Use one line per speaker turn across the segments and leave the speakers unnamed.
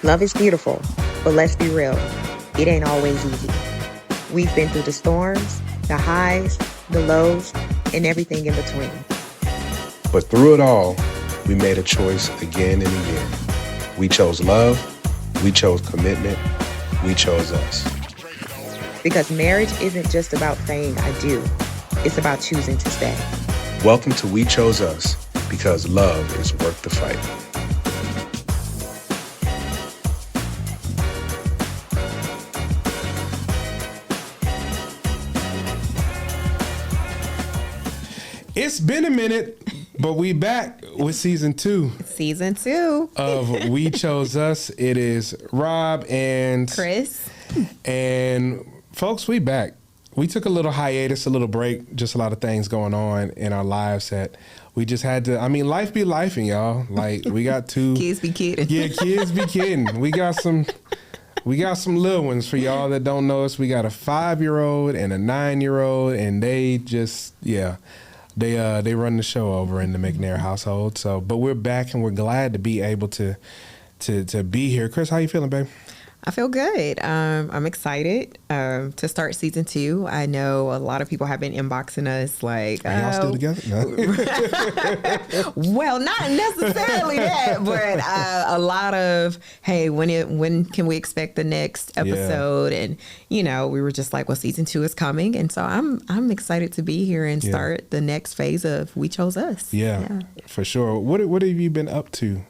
Love is beautiful, but let's be real, it ain't always easy. We've been through the storms, the highs, the lows, and everything in between.
But through it all, we made a choice again and again. We chose love, we chose commitment, we chose us.
Because marriage isn't just about saying I do, it's about choosing to stay.
Welcome to We Chose Us, because love is worth the fight. It's been a minute, but we back with season 2.
Season 2
of We Chose Us. It is Rob and
Kris.
And folks, we back. We took a little hiatus, a little break, just a lot of things going on in our lives that we just had to, life be lifing, y'all. Like, we got 2
Kids be kidding.
Yeah, kids be kidding. We got some little ones for y'all that don't know us. We got a 5-year-old and a 9-year-old, and they just, They run the show over in the McNair household. So, but we're back and we're glad to be able to be here. Kris, how you feeling, babe?
I feel good. I'm excited to start season 2. I know a lot of people have been inboxing us like,
are y'all still together? No.
Well, not necessarily that, but a lot of, hey, when can we expect the next episode? Yeah. And we were just like, well, season 2 is coming, and so I'm excited to be here and start the next phase of We Chose Us.
Yeah. For sure. What have you been up to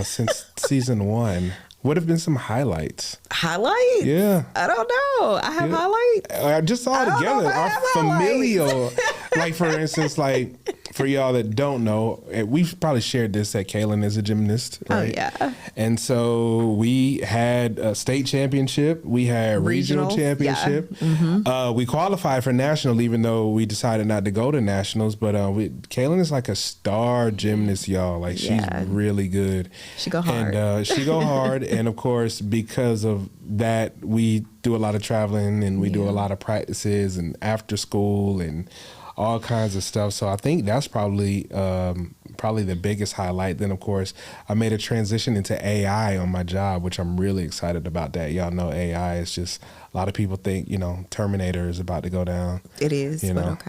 since season 1? What have been some highlights?
Highlights?
Yeah.
I don't know. I have highlights.
Just all together. Our familial, like for instance, like for y'all that don't know, we've probably shared this that Kaylin is a gymnast, right?
Oh, yeah.
And so we had a state championship. We had regional championship.
Yeah. Mm-hmm.
We qualified for national, even though we decided not to go to nationals. But Kaylin is like a star gymnast, y'all. Like she's really good.
She go hard.
And she go hard. And of course, because of that, we do a lot of traveling and we do a lot of practices and after school and all kinds of stuff. So I think that's probably the biggest highlight. Then, of course, I made a transition into AI on my job, which I'm really excited about that. Y'all know AI is just, a lot of people think, Terminator is about to go down.
It is,
but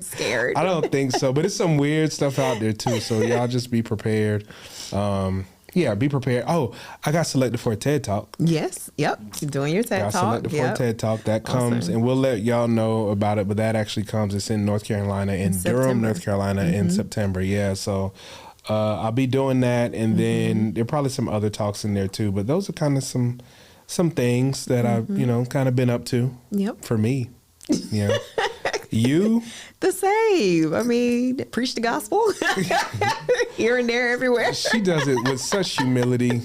scared.
I don't think so, but it's some weird stuff out there too. So y'all just be prepared. Be prepared. Oh, I got selected for a TED Talk.
Yes. Yep. You're doing your TED Talk.
Got selected for a TED Talk. That comes, and we'll let y'all know about it, but that actually comes. It's in North Carolina, in Durham, North Carolina, in September. Yeah. So I'll be doing that, and then there are probably some other talks in there too, but those are kind of some things that I've, kind of been up to.
Yep.
For me. Yeah. You?
The same. Preach the gospel here and there, everywhere.
She does it with such humility,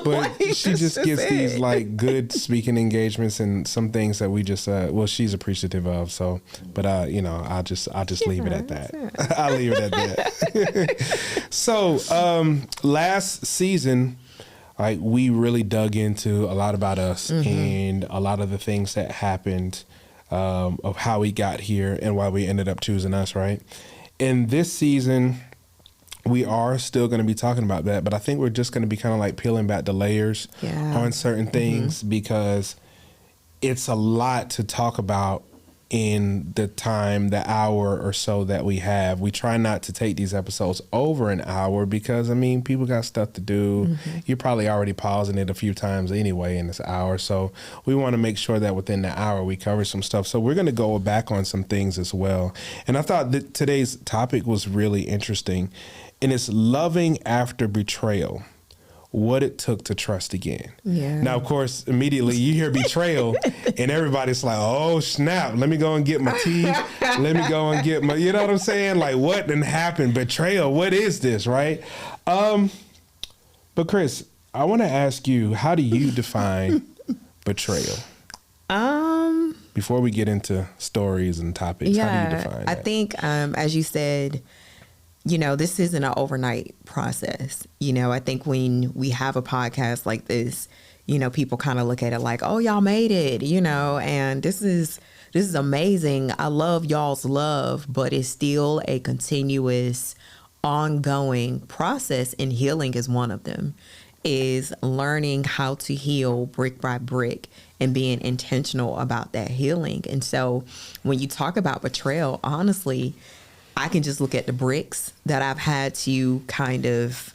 but she just gets these like good speaking engagements and some things that we just she's appreciative of. So, but I'll just leave it at that. I'll leave it at that. So, last season, like we really dug into a lot about us and a lot of the things that happened. Of how we got here and why we ended up choosing us, right? In this season, we are still going to be talking about that, but I think we're just going to be kind of like peeling back the layers on certain things because it's a lot to talk about in the hour or so that we have. We try not to take these episodes over an hour because, people got stuff to do. You're probably already pausing it a few times anyway in this hour. So we want to make sure that within the hour we cover some stuff. So we're going to go back on some things as well. And I thought that today's topic was really interesting. And it's loving after betrayal. What it took to trust again. Yeah. Now, of course, immediately you hear betrayal and everybody's like, oh, snap. Let me go and get my teeth. Let me go and get my, you know what I'm saying? Like, what done happened? Betrayal. What is this, right? But Kris, I want to ask you, how do you define betrayal? Before we get into stories and topics, how do you define that?
I think, as you said, this isn't an overnight process. I think when we have a podcast like this, people kind of look at it like, oh, y'all made it, and this is amazing. I love y'all's love, but it's still a continuous ongoing process, and healing is one of them, is learning how to heal brick by brick and being intentional about that healing. And so when you talk about betrayal, honestly, I can just look at the bricks that I've had to kind of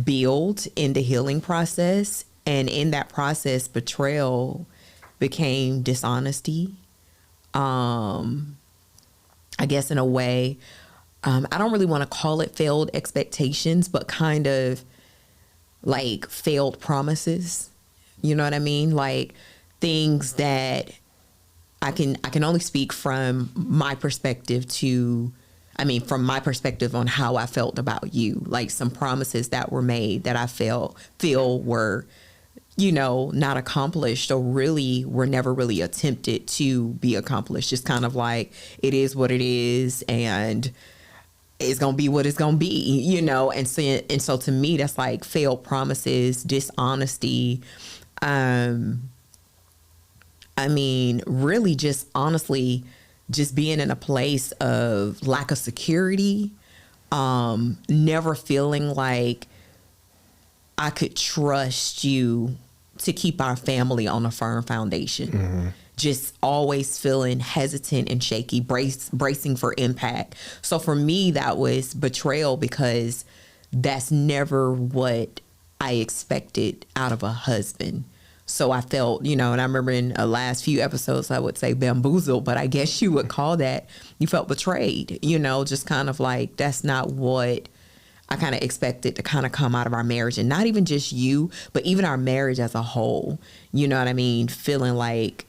build in the healing process. And in that process, betrayal became dishonesty. I guess in a way, I don't really want to call it failed expectations, but kind of like failed promises. You know what I mean? Like things that I can only speak from my perspective from my perspective on how I felt about you. Like some promises that were made that I feel were, not accomplished, or really were never really attempted to be accomplished. Just kind of like, it is what it is, and it's going to be what it's going to be, And so to me, that's like failed promises, dishonesty. Really just honestly, just being in a place of lack of security, never feeling like I could trust you to keep our family on a firm foundation. Mm-hmm. Just always feeling hesitant and shaky, bracing for impact. So for me, that was betrayal, because that's never what I expected out of a husband. So I felt, and I remember in the last few episodes, I would say bamboozled, but I guess you would call that, you felt betrayed, just kind of like, that's not what I kind of expected to kind of come out of our marriage. And not even just you, but even our marriage as a whole, you know what I mean? Feeling like,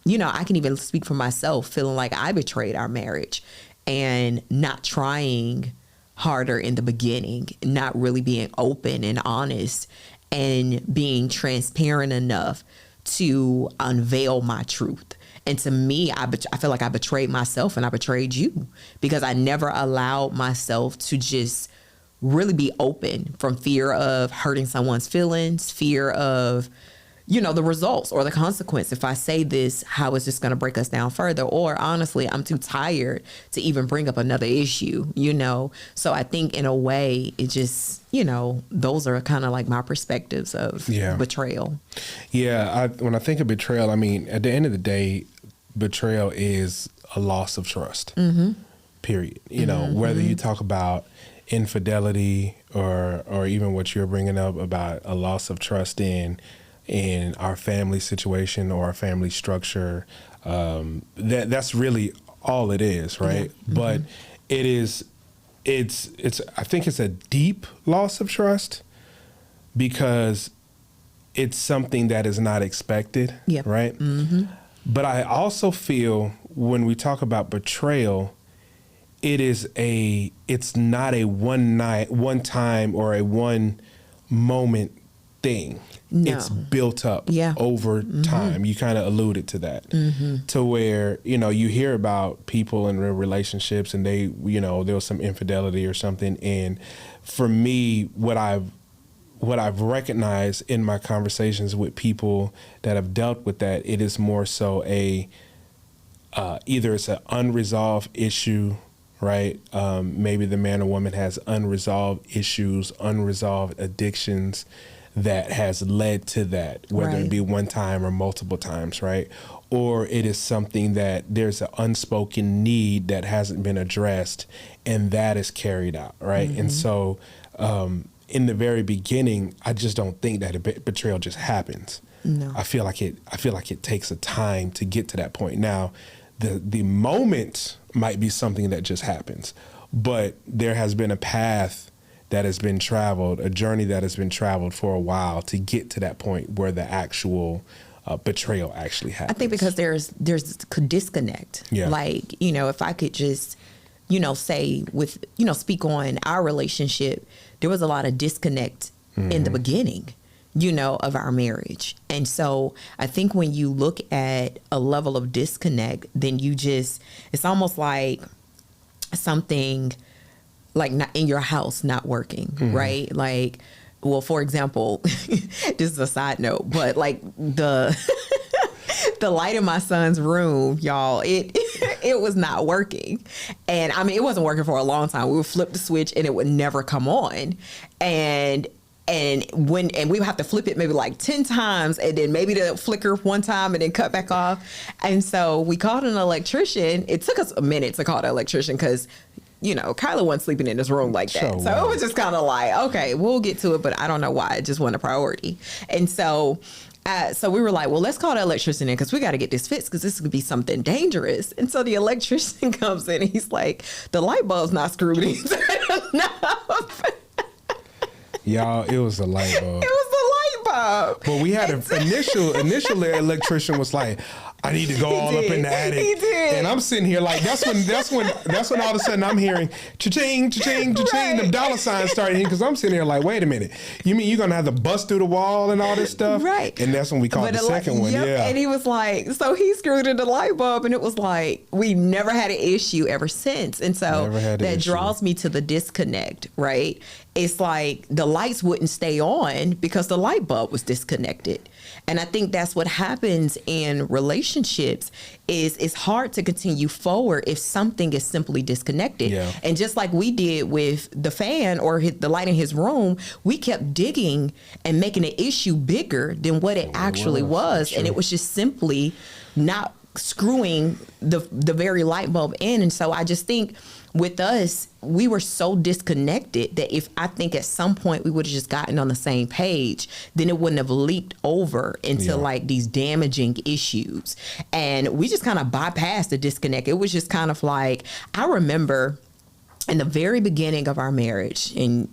I can even speak for myself, feeling like I betrayed our marriage and not trying harder in the beginning, not really being open and honest and being transparent enough to unveil my truth. And to me, I feel like I betrayed myself and I betrayed you, because I never allowed myself to just really be open from fear of hurting someone's feelings, fear of, the results or the consequence. If I say this, how is this going to break us down further? Or honestly, I'm too tired to even bring up another issue, So I think in a way, it just, those are kind of like my perspectives of betrayal.
Yeah. When I think of betrayal, at the end of the day, betrayal is a loss of trust, period. Whether you talk about infidelity or even what you're bringing up about a loss of trust in our family situation or our family structure, that's really all it is, right? Yeah. But it's I think it's a deep loss of trust, because it's something that is not expected, right? Mm-hmm. But I also feel when we talk about betrayal, it's not a one time or a one moment thing. No. It's built up over time. You kind of alluded to that, to where, you hear about people in their relationships and they, there was some infidelity or something. And for me, what I've recognized in my conversations with people that have dealt with that, it is more so either it's an unresolved issue, right? Maybe the man or woman has unresolved issues, unresolved addictions that has led to that, whether it be one time or multiple times, right? Or it is something that there's an unspoken need that hasn't been addressed, and that is carried out, right? Mm-hmm. And so in the very beginning, I just don't think that a betrayal just happens. No. I feel like it takes a time to get to that point. Now, the moment might be something that just happens, but there has been a path that has been traveled, a journey that has been traveled for a while to get to that point where the actual betrayal actually happens. I think
because there's disconnect. Yeah. Like, if I could just, say with, speak on our relationship, there was a lot of disconnect in the beginning, of our marriage. And so I think when you look at a level of disconnect, then it's almost like something like not in your house, not working, right? Like, well, for example, this is a side note, but like the light in my son's room, y'all, it it was not working. And I mean, it wasn't working for a long time. We would flip the switch and it would never come on. And we would have to flip it maybe like 10 times, and then maybe to flicker one time and then cut back off. And so we called an electrician. It took us a minute to call the electrician because, you know, Kyla wasn't sleeping in this room like that. So it was just kind of like, okay, we'll get to it, but I don't know why. It just wasn't a priority. And so we were like, well, let's call the electrician in because we got to get this fixed because this could be something dangerous. And so the electrician comes in and he's like, the light bulb's not screwed in enough.
Y'all, it was a light bulb.
It was the light bulb.
But we had initially electrician was like, I need to go all up in the attic.
He did.
And I'm sitting here like that's when all of a sudden I'm hearing cha-ching, cha-ching, cha-ching, the dollar signs starting here because I'm sitting here like, wait a minute. You mean you're gonna have to bust through the wall and all this stuff?
Right.
And that's when we called the second one.
Yep.
Yeah.
And he was like, so he screwed in the light bulb, and it was like we never had an issue ever since. And so that draws me to the disconnect, right? It's like the lights wouldn't stay on because the light bulb was disconnected. And I think that's what happens in relationships is it's hard to continue forward if something is simply disconnected.
Yeah.
And just like we did with the fan or the light in his room, we kept digging and making an issue bigger than what it actually was. And it was just simply not screwing the very light bulb in. And so I just think with us, we were so disconnected that if I think at some point we would have just gotten on the same page, then it wouldn't have leaked over into like these damaging issues. And we just kind of bypassed the disconnect. It was just kind of like, I remember in the very beginning of our marriage, and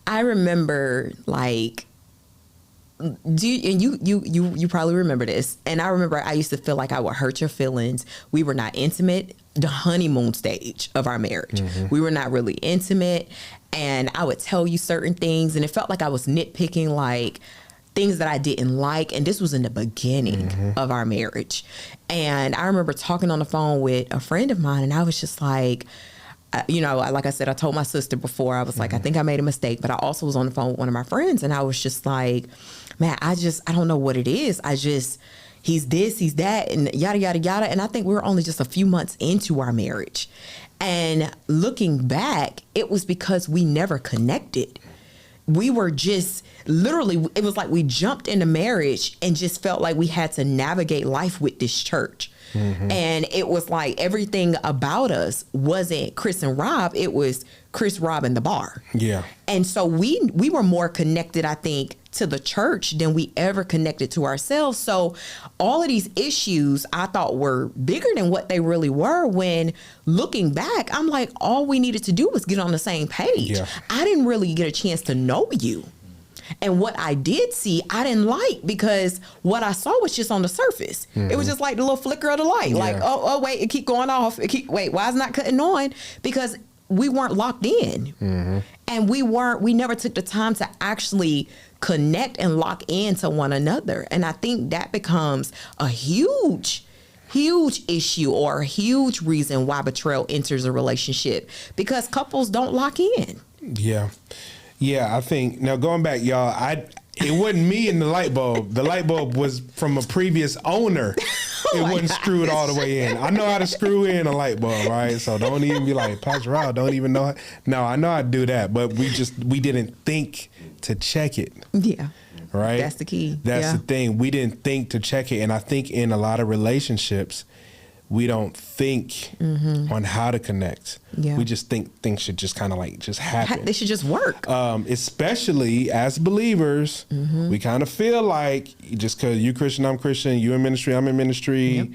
I remember like, you probably remember this. And I remember I used to feel like I would hurt your feelings. We were not intimate. The honeymoon stage of our marriage. We were not really intimate. And I would tell you certain things. And it felt like I was nitpicking like things that I didn't like. And this was in the beginning of our marriage. And I remember talking on the phone with a friend of mine. And I was just like, you know, like I said, I told my sister before, I was like, I think I made a mistake. But I also was on the phone with one of my friends. And I was just like, man, I don't know what it is. He's this, he's that, and yada, yada, yada. And I think we were only just a few months into our marriage. And looking back, it was because we never connected. We were just literally, it was like we jumped into marriage and just felt like we had to navigate life with this church. And it was like everything about us wasn't Kris and Rob. It was Kris, Rob, and the bar. Yeah. And so we were more connected, I think, to the church than we ever connected to ourselves. So all of these issues I thought were bigger than what they really were, when looking back, I'm like, all we needed to do was get on the same page. Yeah. I didn't really get a chance to know you. And what I did see, I didn't like, because what I saw was just on the surface. It was just like the little flicker of the light. Like, oh, wait, it keep going off. Wait, why is it not cutting on? Because we weren't locked in. And we never took the time to actually connect and lock into one another. And I think that becomes a huge issue, or a huge reason why betrayal enters a relationship, because couples don't lock in.
Yeah, I think, now going back, y'all, it wasn't me and the light bulb. The light bulb was from a previous owner. It wasn't screwed all the way in. I know how to screw in a light bulb, right? So don't even be like, Pastor Rob, don't even know. No, I know how to do that, but we didn't think to check it. Yeah. Right?
That's the key.
That's the thing. We didn't think to check it. And I think in a lot of relationships, we don't think on how to connect. Yeah. We just think things should just kind of like just happen.
They should just work.
Especially as believers, we kind of feel like just because you Christian, I'm Christian, you in ministry, I'm in ministry,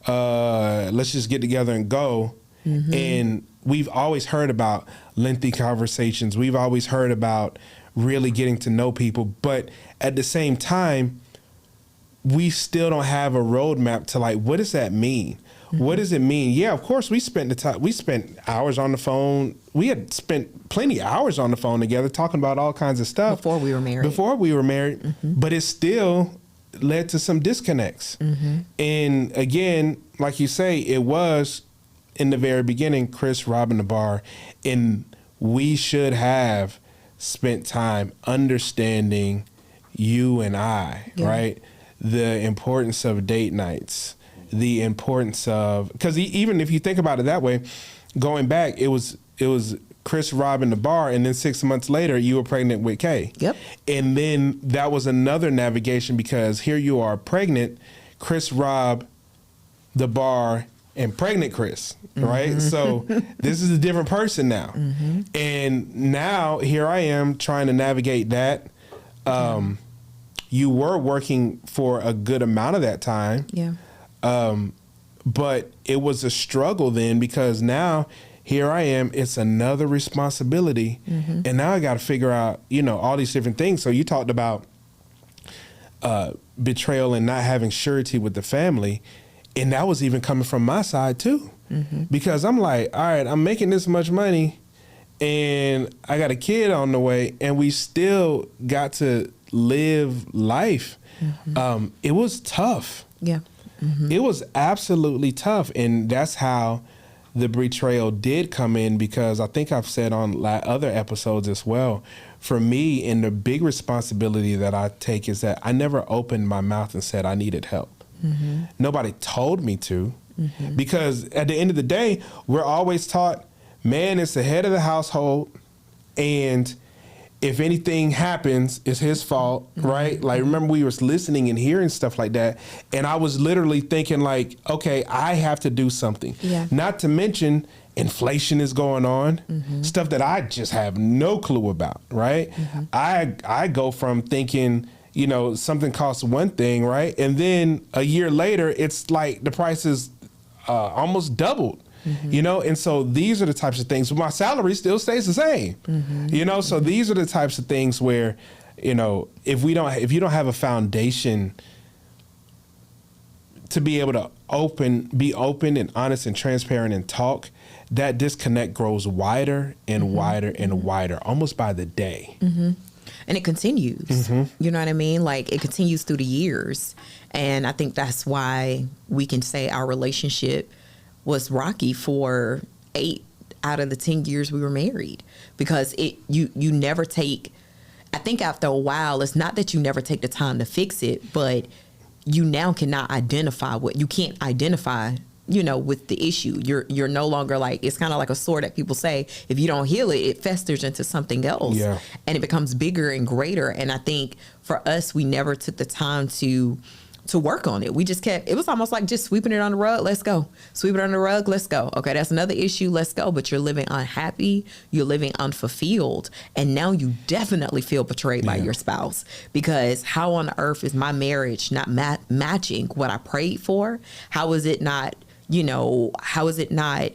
let's just get together and go. And we've always heard about lengthy conversations. We've always heard about really getting to know people. But at the same time, we still don't have a roadmap to like, what does that mean? What does it mean? Yeah, of course, we spent hours on the phone. We had spent plenty of hours on the phone together talking about all kinds of stuff.
Before we were married.
But it still led to some disconnects. And again, like you say, it was in the very beginning, Kris, Rob, and the bar. And we should have spent time understanding you and I, right? The importance of date nights, the importance of, because even if you think about it that way, going back, it was Kris robbing the bar, and then 6 months later you were pregnant with Kay.
Yep.
And then that was another navigation, because here you are pregnant, Kris robbed the bar and pregnant Kris, right? So this is a different person now. And now here I am trying to navigate that. You were working for a good amount of that time.
Yeah.
But it was a struggle then, because now here I am, it's another responsibility. And now I got to figure out, all these different things. So you talked about betrayal and not having surety with the family. And that was even coming from my side too, because I'm like, all right, I'm making this much money and I got a kid on the way, and we still got to live life. It was tough.
Yeah.
It was absolutely tough. And that's how the betrayal did come in, because I think I've said on other episodes as well, for me, and the big responsibility that I take is that I never opened my mouth and said I needed help. Nobody told me to, because at the end of the day, we're always taught man is the head of the household, and if anything happens, it's his fault, right? Like, remember, we was listening and hearing stuff like that, and I was literally thinking like, okay, I have to do something. Yeah. Not to mention inflation is going on, stuff that I just have no clue about, right? I go from thinking, something costs one thing, right? And then a year later, it's like the price is almost doubled. And so these are the types of things. My salary still stays the same. So these are the types of things where, if you don't have a foundation to be able to be open and honest and transparent and talk, that disconnect grows wider and wider and wider, almost by the day.
And it continues. You know what I mean? Like, it continues through the years. And I think that's why we can say our relationship was rocky for 8 out of the 10 years we were married, because you never take, I think after a while, it's not that you never take the time to fix it, but you now cannot identify what you can't identify, with the issue. You're no longer like, it's kind of like a sore that people say, if you don't heal it, it festers into something else. Yeah. And it becomes bigger and greater. And I think for us, we never took the time to work on it. We just it was almost like just sweeping it on the rug. Let's go. Sweep it on the rug. Let's go. Okay, that's another issue. Let's go. But you're living unhappy. You're living unfulfilled. And now you definitely feel betrayed by your spouse, because how on earth is my marriage not matching what I prayed for? How is it not, how is it not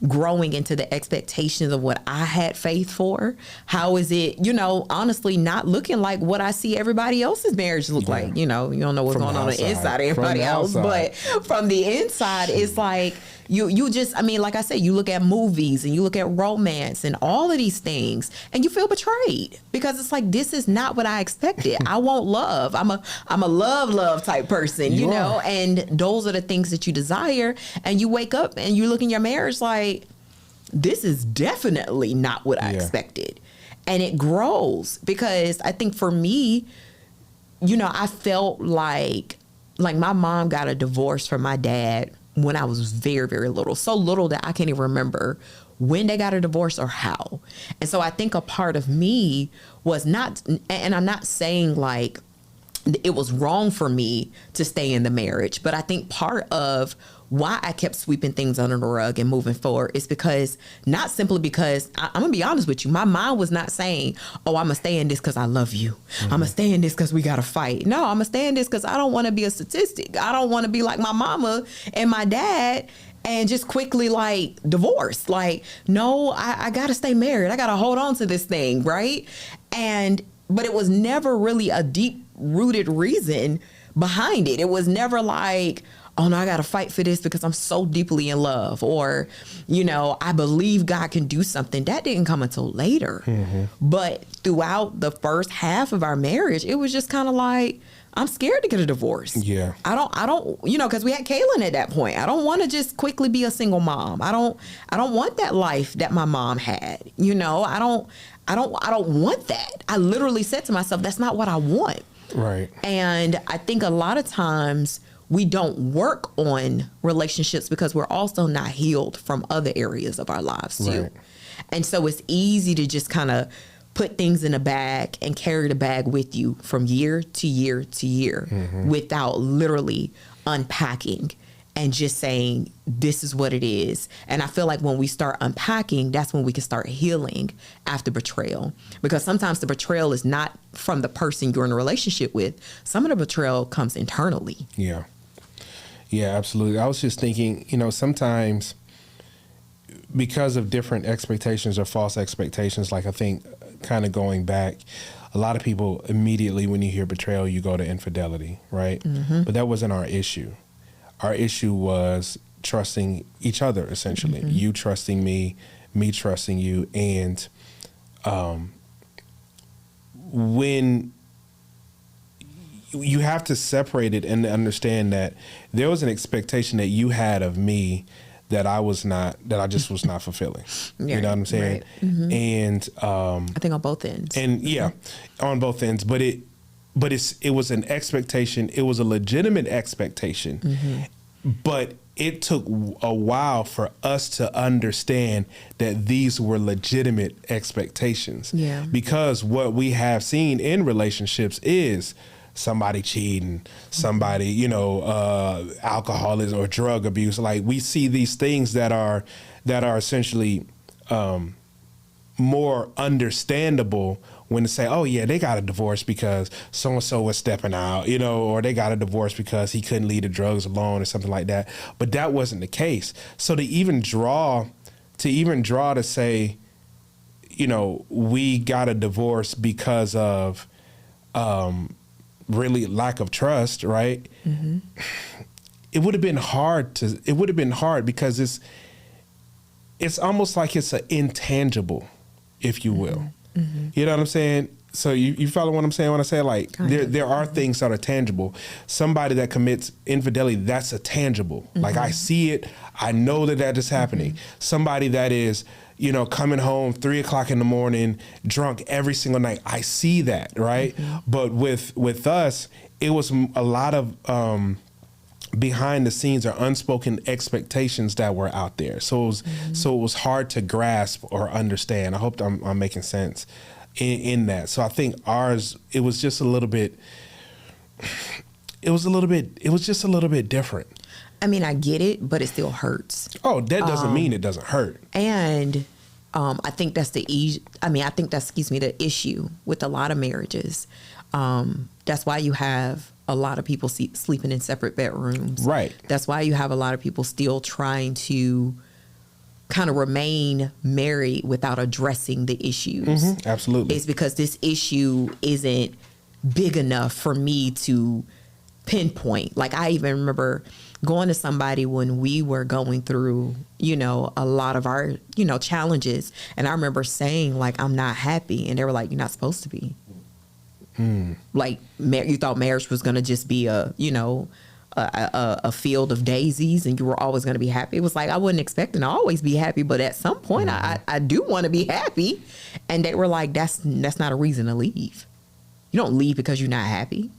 growing into the expectations of what I had faith for? How is it, honestly not looking like what I see everybody else's marriage look like? You don't know what's going on the inside of everybody else, but from the inside, it's like you just, like I said, you look at movies and you look at romance and all of these things, and you feel betrayed, because it's like, this is not what I expected. I want love. I'm a love type person, you know, and those are the things that you desire, and you wake up and you look in your marriage like, this is definitely not what I expected. And it grows, because I think for me, I felt like my mom got a divorce from my dad when I was very, very little. So little that I can't even remember when they got a divorce or how. And so I think a part of me was not, and I'm not saying like it was wrong for me to stay in the marriage, but I think part of why I kept sweeping things under the rug and moving forward is because, not simply because, I'm going to be honest with you, my mind was not saying, oh, I'm going to stay in this because I love you. I'm going to stay in this because we got to fight. No, I'm going to stay in this because I don't want to be a statistic. I don't want to be like my mama and my dad and just quickly like divorce. Like, no, I got to stay married. I got to hold on to this thing, right? But it was never really a deep rooted reason behind it. It was never like, oh no, I got to fight for this because I'm so deeply in love, or, I believe God can do something. That didn't come until later. But throughout the first half of our marriage, it was just kind of like, I'm scared to get a divorce. Yeah. I don't, because we had Kaylin at that point. I don't want to just quickly be a single mom. I don't want that life that my mom had. I don't want that. I literally said to myself, that's not what I want. Right. And I think a lot of times we don't work on relationships because we're also not healed from other areas of our lives too.
Right.
And so it's easy to just kind of put things in a bag and carry the bag with you from year to year to year without literally unpacking and just saying, this is what it is. And I feel like when we start unpacking, that's when we can start healing after betrayal. Because sometimes the betrayal is not from the person you're in a relationship with. Some of the betrayal comes internally.
Yeah. Yeah, absolutely. I was just thinking, sometimes because of different expectations or false expectations, like I think kind of going back, a lot of people immediately when you hear betrayal, you go to infidelity, right? But that wasn't our issue. Our issue was trusting each other, essentially. You trusting me trusting you. And when you have to separate it and understand that there was an expectation that you had of me that I just was not fulfilling.
Yeah,
you know what I'm saying?
Right.
And
I think on both ends.
And yeah, on both ends. But it was an expectation. It was a legitimate expectation. But it took a while for us to understand that these were legitimate expectations.
Yeah.
Because what we have seen in relationships is somebody cheating, somebody, alcoholism or drug abuse. Like we see these things that are essentially more understandable when to say, oh yeah, they got a divorce because so-and-so was stepping out, or they got a divorce because he couldn't leave the drugs alone or something like that. But that wasn't the case. So to even draw to say, we got a divorce because of really lack of trust, right? It would have been hard because it's almost like it's an intangible, if you will. You know what I'm saying? So you follow what I'm saying when I say like there are things that are tangible. Somebody that commits infidelity, that's a tangible. Like I see it, I know that is happening. Somebody that is, coming home 3:00 in the morning, drunk every single night, I see that, right? But with us, it was a lot of behind the scenes or unspoken expectations that were out there. So it was hard to grasp or understand. I hope I'm making sense in that. So I think ours, it was just a little bit different.
I mean, I get it, but it still hurts.
Oh, that doesn't mean it doesn't hurt.
And I think that's the issue with a lot of marriages. That's why you have a lot of people sleeping in separate bedrooms.
Right.
That's why you have a lot of people still trying to kind of remain married without addressing the issues.
Absolutely.
It's because this issue isn't big enough for me to pinpoint. Like I even remember going to somebody when we were going through, a lot of our, challenges. And I remember saying like, I'm not happy. And they were like, you're not supposed to be. Like you thought marriage was going to just be a field of daisies and you were always going to be happy. It was like, I wasn't expecting to always be happy, but at some point I do want to be happy. And they were like, that's not a reason to leave. You don't leave because you're not happy.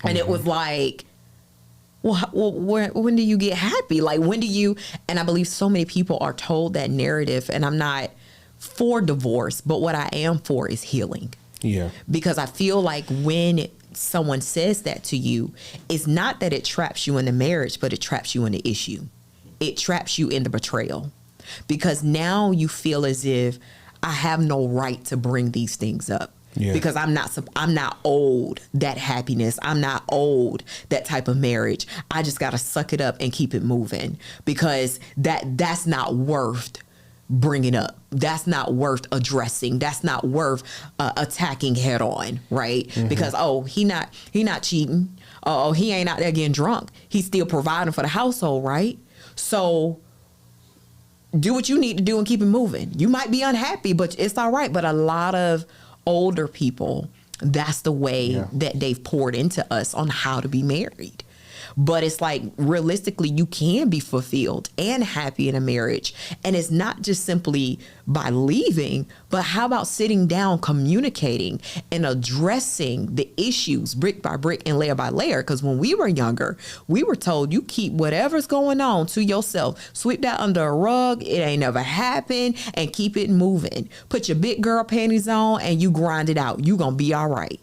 And it was like, well, when do you get happy? Like, when do you, and I believe so many people are told that narrative, and I'm not for divorce, but what I am for is healing.
Yeah. Because
I feel like when someone says that to you, it's not that it traps you in the marriage, but it traps you in the issue. It traps you in the betrayal. Because now you feel as if I have no right to bring these things up. Yeah. Because I'm not owed that happiness. I'm not owed that type of marriage. I just got to suck it up and keep it moving because that's not worth bringing up. That's not worth addressing. That's not worth attacking head on, right? Because he not cheating. Oh, he ain't out there getting drunk. He's still providing for the household, right? So do what you need to do and keep it moving. You might be unhappy, but it's all right. But a lot of older people, that's the way that they've poured into us on how to be married. But it's like, realistically, you can be fulfilled and happy in a marriage. And it's not just simply by leaving, but how about sitting down, communicating and addressing the issues brick by brick and layer by layer? Because when we were younger, we were told you keep whatever's going on to yourself, sweep that under a rug, it ain't never happened, and keep it moving. Put your big girl panties on and you grind it out. You gonna be all right.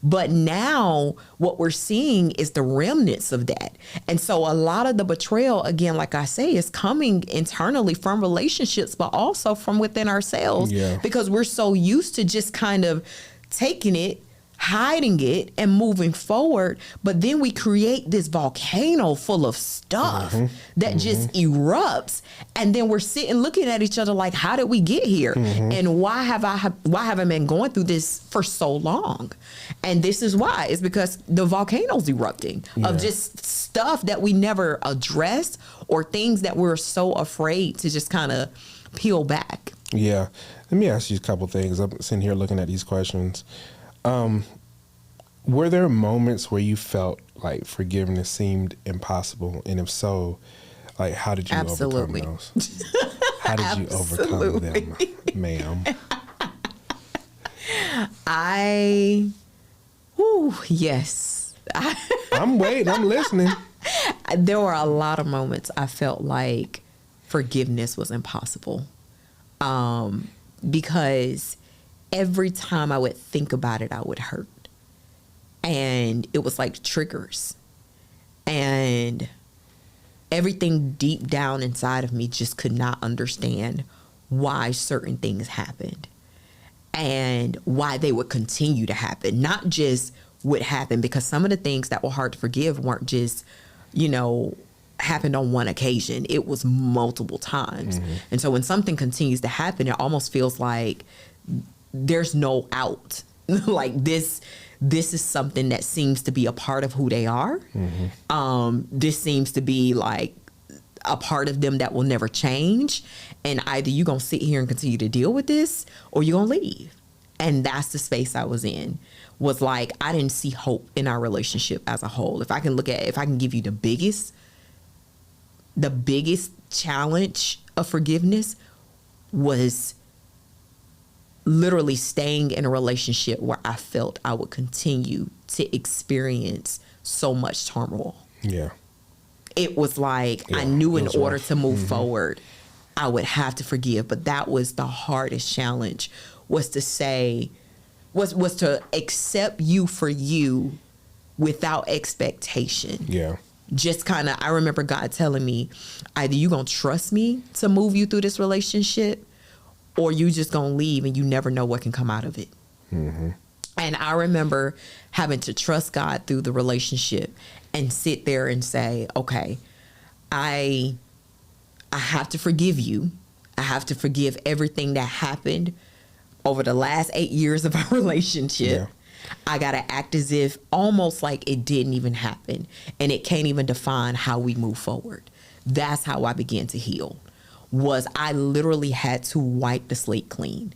But now what we're seeing is the remnants of that. And so a lot of the betrayal, again, like I say, is coming internally from relationships, but also from within ourselves, because we're so used to just kind of taking it, hiding it, and moving forward. But then we create this volcano full of stuff that just erupts. And then we're sitting looking at each other like, how did we get here? And why have I been going through this for so long? And this is why. It's because the volcano's erupting of just stuff that we never addressed, or things that we're so afraid to just kind of peel back.
Yeah. Let me ask you a couple things. I'm sitting here looking at these questions. Were there moments where you felt like forgiveness seemed impossible? And if so, like, how did you overcome those? How did you overcome them, ma'am?
Yes.
I'm waiting. I'm listening.
There were a lot of moments I felt like forgiveness was impossible. Because every time I would think about it, I would hurt. And it was like triggers. And everything deep down inside of me just could not understand why certain things happened and why they would continue to happen. Not just would happen, because some of the things that were hard to forgive weren't just, happened on one occasion. It was multiple times. And so when something continues to happen, it almost feels like there's no out. Like this is something that seems to be a part of who they are. This seems to be like a part of them that will never change. And either you're going to sit here and continue to deal with this, or you're going to leave. And that's the space I was in. Was like, I didn't see hope in our relationship as a whole. If I can give you the biggest challenge of forgiveness was literally staying in a relationship where I felt I would continue to experience so much turmoil. Yeah. It was like, I knew in order to move forward, I would have to forgive. But that was the hardest challenge, was to say, was to accept you for you without expectation. Yeah. Just kind of, I remember God telling me, either you gonna trust me to move you through this relationship, or you just gonna leave and you never know what can come out of it. And I remember having to trust God through the relationship and sit there and say, okay, I have to forgive you. I have to forgive everything that happened over the last 8 years of our relationship. Yeah. I got to act as if almost like it didn't even happen, and it can't even define how we move forward. That's how I began to heal. Was I literally had to wipe the slate clean.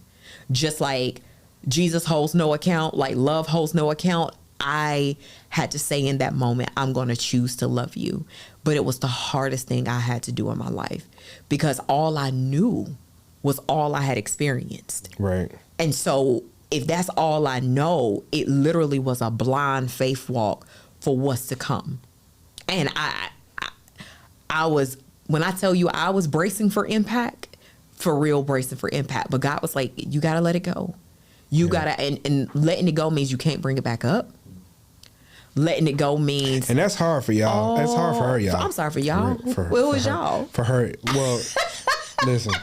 Just like Jesus holds no account, like love holds no account, I had to say in that moment, I'm going to choose to love you. But it was the hardest thing I had to do in my life, because all I knew was all I had experienced. Right. And so if that's all I know, it literally was a blind faith walk for what's to come. And I was, when I tell you I was bracing for impact, for real bracing for impact. But God was like, you got to let it go. You got to, and letting it go means you can't bring it back up. Letting it go means.
And that's hard for y'all. That's hard for her, y'all.
I'm sorry for y'all. What was y'all?
For her. Well, listen.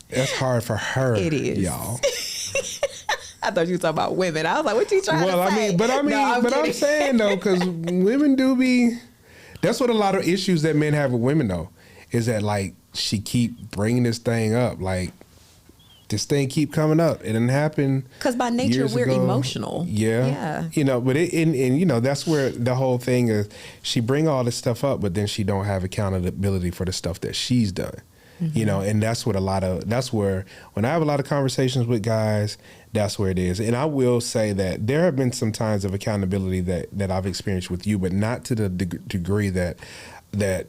That's hard for her. It is. Y'all.
I thought you were talking about women. I was like, what you trying to say?
I'm saying though, because women do be, that's what a lot of issues that men have with women though, is that like, she keep bringing this thing up. Like, this thing keep coming up. It didn't happen.
Because by nature, we're emotional.
Yeah. But and that's where the whole thing is. She bring all this stuff up, but then she don't have accountability for the stuff that she's done. you know, and that's where when I have a lot of conversations with guys, that's where it is. And I will say that there have been some times of accountability that I've experienced with you, but not to the degree that,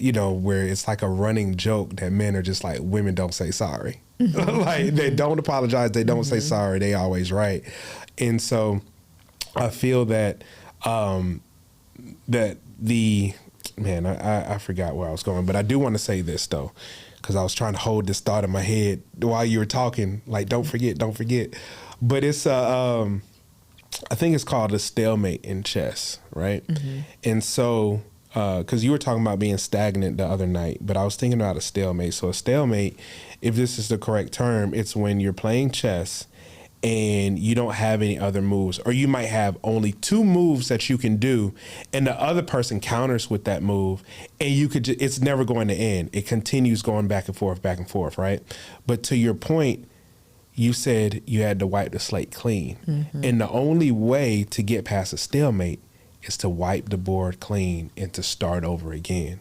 you know, where it's like a running joke that men are just like, women don't say sorry. Like they don't apologize. They don't say sorry. They always right. And so I feel that, I forgot where I was going, but I do want to say this though, because I was trying to hold this thought in my head while you were talking, like, don't forget. But it's, I think it's called a stalemate in chess, right? And so, because you were talking about being stagnant the other night, but I was thinking about a stalemate. So a stalemate, if this is the correct term, it's when you're playing chess and you don't have any other moves, or you might have only 2 moves that you can do, and the other person counters with that move, and it's never going to end. It continues going back and forth, right? But to your point, you said you had to wipe the slate clean. And the only way to get past a stalemate is to wipe the board clean and to start over again.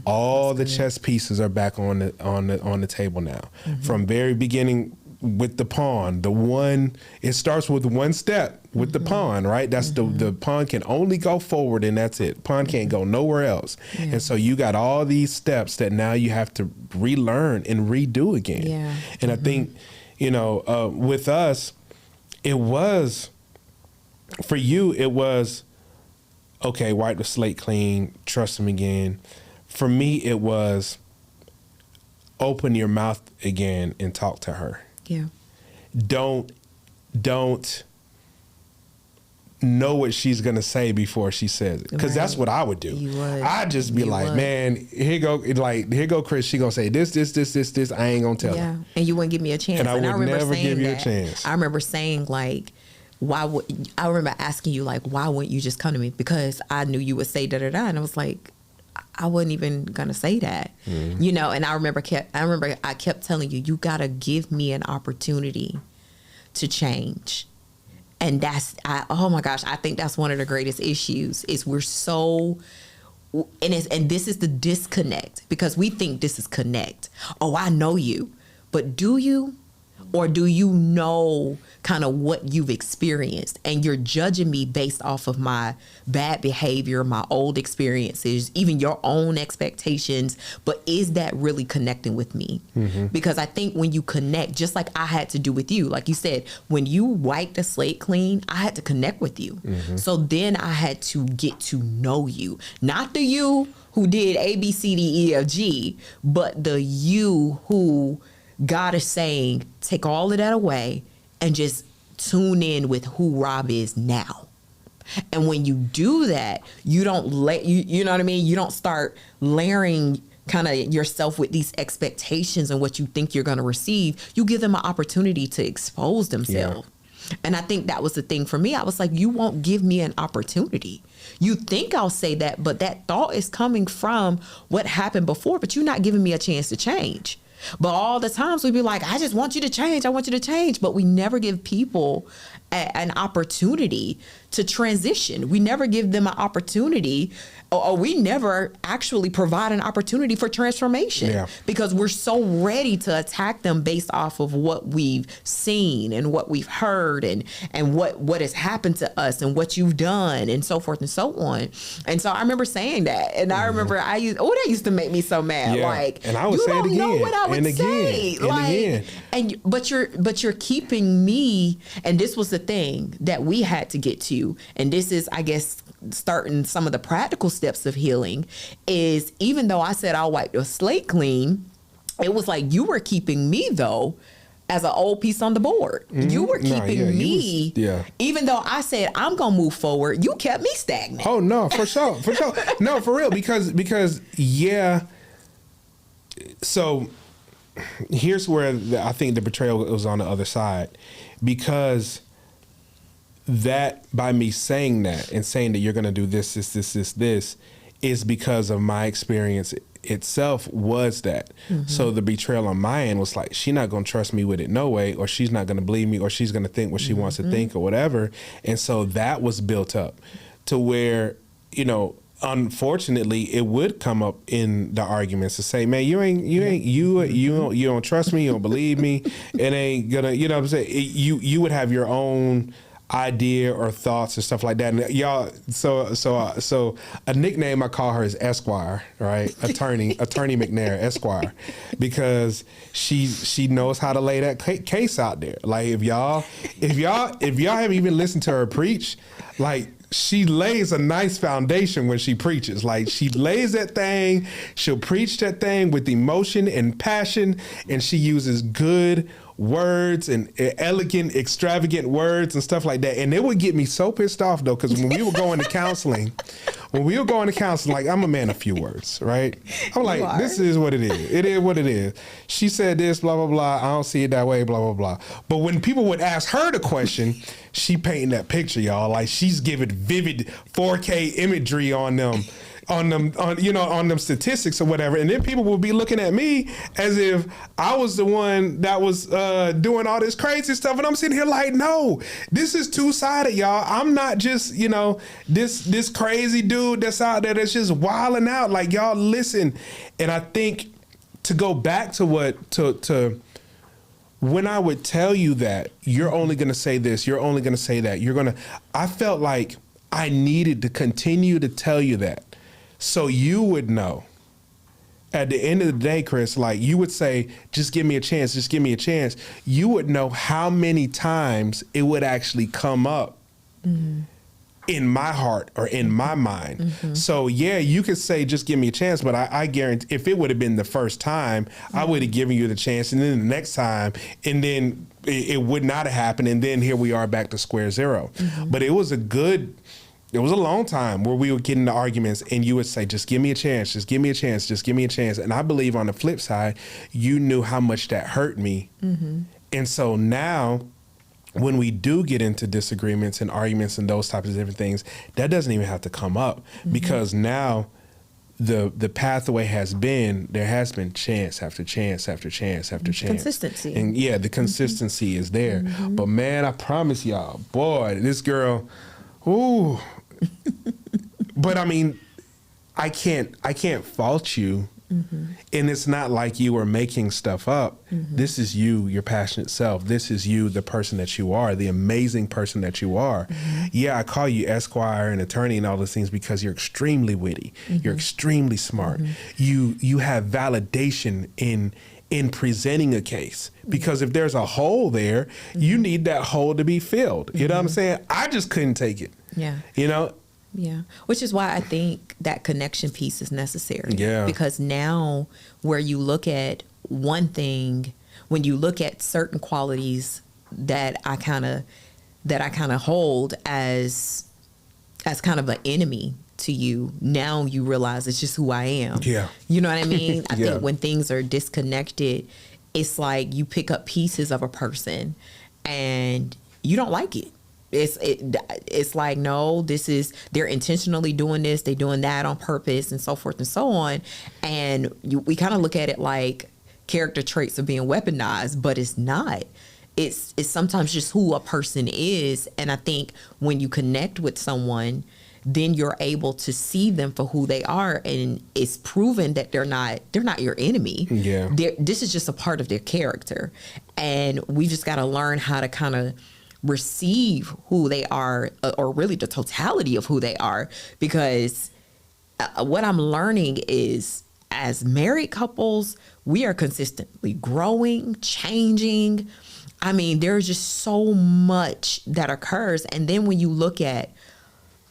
All the chess pieces are back on the table now. From very beginning with the pawn, it starts with one step with the pawn, right? That's the pawn can only go forward, and that's it. Pawn can't go nowhere else. And so you got all these steps that now you have to relearn and redo again. And I think, you know, with us, it was, for you, it was, okay, wipe the slate clean, trust him again. For me, it was open your mouth again and talk to her.
Yeah.
Don't know what she's going to say before she says it. Because that's what I would do. I'd just be man, here go Kris. She going to say this. I ain't going to tell her.
And you wouldn't give me a chance.
And I would never give you a chance.
I remember saying, like, I remember asking you, like, why wouldn't you just come to me? Because I knew you would say da-da-da. And I was like, I wasn't even going to say that, you know? And I remember I kept telling you, you got to give me an opportunity to change. And oh my gosh, I think that's one of the greatest issues is we're so, and this is the disconnect, because we think this is connect. Oh, I know you, but do you? Or do you know kind of what you've experienced, and you're judging me based off of my bad behavior, my old experiences, even your own expectations, but is that really connecting with me? Because I think when you connect, just like I had to do with you, like you said, when you wiped the slate clean, I had to connect with you. So then I had to get to know you, not the you who did A, B, C, D, E, F, G, but the you who God is saying, take all of that away and just tune in with who Rob is now. And when you do that, you don't you know what I mean? You don't start layering kind of yourself with these expectations and what you think you're going to receive. You give them an opportunity to expose themselves. And I think that was the thing for me. I was like, you won't give me an opportunity. You think I'll say that, but that thought is coming from what happened before, but you're not giving me a chance to change. But all the times we'd be like, I just want you to change. I want you to change. But we never give people an opportunity to transition. We never give them an opportunity, or we never actually provide an opportunity for transformation, because we're so ready to attack them based off of what we've seen and what we've heard and what has happened to us and what you've done and so forth and so on. And so I remember saying that, and I remember that used to make me so mad. Like,
and I would
you
say
don't
it again,
know what I would say. But you're keeping me, and this was the thing that we had to get to, and this is, I guess, starting some of the practical steps of healing, is even though I said I'll wipe the slate clean, it was like you were keeping me though as an old piece on the board. You were keeping me, even though I said I'm gonna move forward, you kept me stagnant.
Oh no, for sure. No, for real, because so here's where I think the betrayal was on the other side, because that by me saying that and saying that you're going to do this is because of my experience itself was that. So the betrayal on my end was like, she's not going to trust me with it no way, or she's not going to believe me, or she's going to think what she wants to think or whatever. And so that was built up to where, you know, unfortunately, it would come up in the arguments to say, man, you don't trust me, you don't believe me. It ain't gonna, you know what I'm saying? You would have your own idea or thoughts and stuff like that. And y'all, so a nickname I call her is Esquire, right? Attorney McNair, Esquire, because she knows how to lay that case out there. Like if y'all haven't even listened to her preach, like she lays a nice foundation when she preaches. Like she lays that thing, she'll preach that thing with emotion and passion, and she uses good words and elegant, extravagant words and stuff like that. And it would get me so pissed off though, because when we were going to counseling, like I'm a man of few words, right? I'm like, this is what it is. It is what it is. She said this, blah, blah, blah. I don't see it that way, blah, blah, blah. But when people would ask her the question, she painting that picture, y'all. Like she's giving vivid 4K imagery on them statistics or whatever, and then people will be looking at me as if I was the one that was doing all this crazy stuff, and I'm sitting here like, no, this is two-sided, y'all. I'm not just this crazy dude that's out there that's just wilding out. Like, y'all listen. And I think to go back to when I would tell you that you're only gonna say this, you're only gonna say that, I felt like I needed to continue to tell you that. So you would know at the end of the day, Kris, like you would say, just give me a chance, just give me a chance. You would know how many times it would actually come up in my heart or in my mind. Mm-hmm. So yeah, you could say, just give me a chance, but I guarantee if it would have been the first time, I would have given you the chance, and then the next time, and then it would not have happened, and then here we are back to square zero. Mm-hmm. But it was a long time where we would get into arguments and you would say, just give me a chance, just give me a chance, just give me a chance. And I believe on the flip side, you knew how much that hurt me. Mm-hmm. And so now when we do get into disagreements and arguments and those types of different things, that doesn't even have to come up, because now the pathway there has been chance after chance after chance after chance.
Consistency.
And yeah, the consistency is there. Mm-hmm. But man, I promise y'all, boy, this girl, ooh. But I mean, I can't fault you. Mm-hmm. And it's not like you are making stuff up. Mm-hmm. This is you, your passionate self. This is you, the person that you are, the amazing person that you are. Mm-hmm. Yeah, I call you Esquire and attorney and all those things because you're extremely witty. Mm-hmm. You're extremely smart. Mm-hmm. You have validation in presenting a case, because if there's a hole there, you need that hole to be filled. You know what I'm saying? I just couldn't take it. Yeah.
Yeah. Which is why I think that connection piece is necessary.
Yeah.
Because now where you look at one thing, when you look at certain qualities that I kind of hold as kind of an enemy to you, now you realize it's just who I am. Yeah. You know what I mean? I think when things are disconnected, it's like you pick up pieces of a person and you don't like it. It's like, no, they're intentionally doing this, they're doing that on purpose, and so forth and so on. And we kind of look at it like character traits are being weaponized, but it's not. It's sometimes just who a person is. And I think when you connect with someone, then you're able to see them for who they are, and it's proven that they're not your enemy. Yeah. This is just a part of their character, and we just got to learn how to kind of receive who they are, or really the totality of who they are. Because what I'm learning is, as married couples, we are consistently growing, changing. I mean, there's just so much that occurs. And then when you look at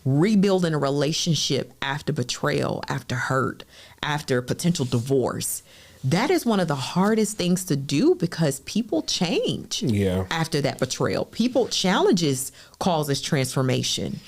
rebuilding a relationship after betrayal, after hurt, after potential divorce, that is one of the hardest things to do, because people change after that betrayal. Challenges causes transformation.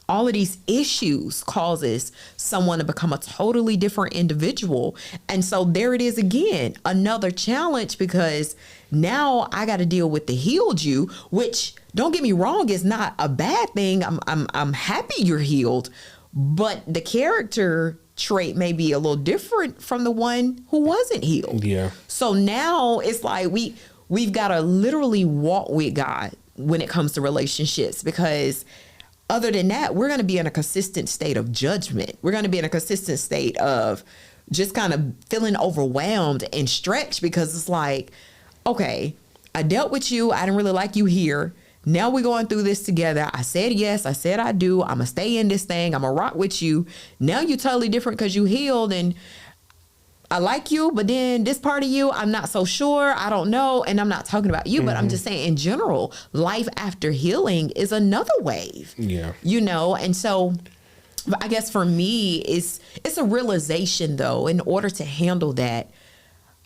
All of these issues causes someone to become a totally different individual. And so there it is again, another challenge, because now I got to deal with the healed you, which, don't get me wrong, is not a bad thing. I'm happy you're healed, but the character trait may be a little different from the one who wasn't healed. Yeah. So now it's like we've got to literally walk with God when it comes to relationships, because other than that, we're going to be in a consistent state of judgment. We're going to be in a consistent state of just kind of feeling overwhelmed and stretched, because it's like, okay, I dealt with you. I didn't really like you here. Now we're going through this together. I said yes. I said I do. I'm going to stay in this thing. I'm going to rock with you. Now you're totally different because you healed, and I like you, but then this part of you, I'm not so sure. I don't know. And I'm not talking about you, but I'm just saying in general, life after healing is another wave.
Yeah.
You know, and so I guess for me, it's a realization, though, in order to handle that.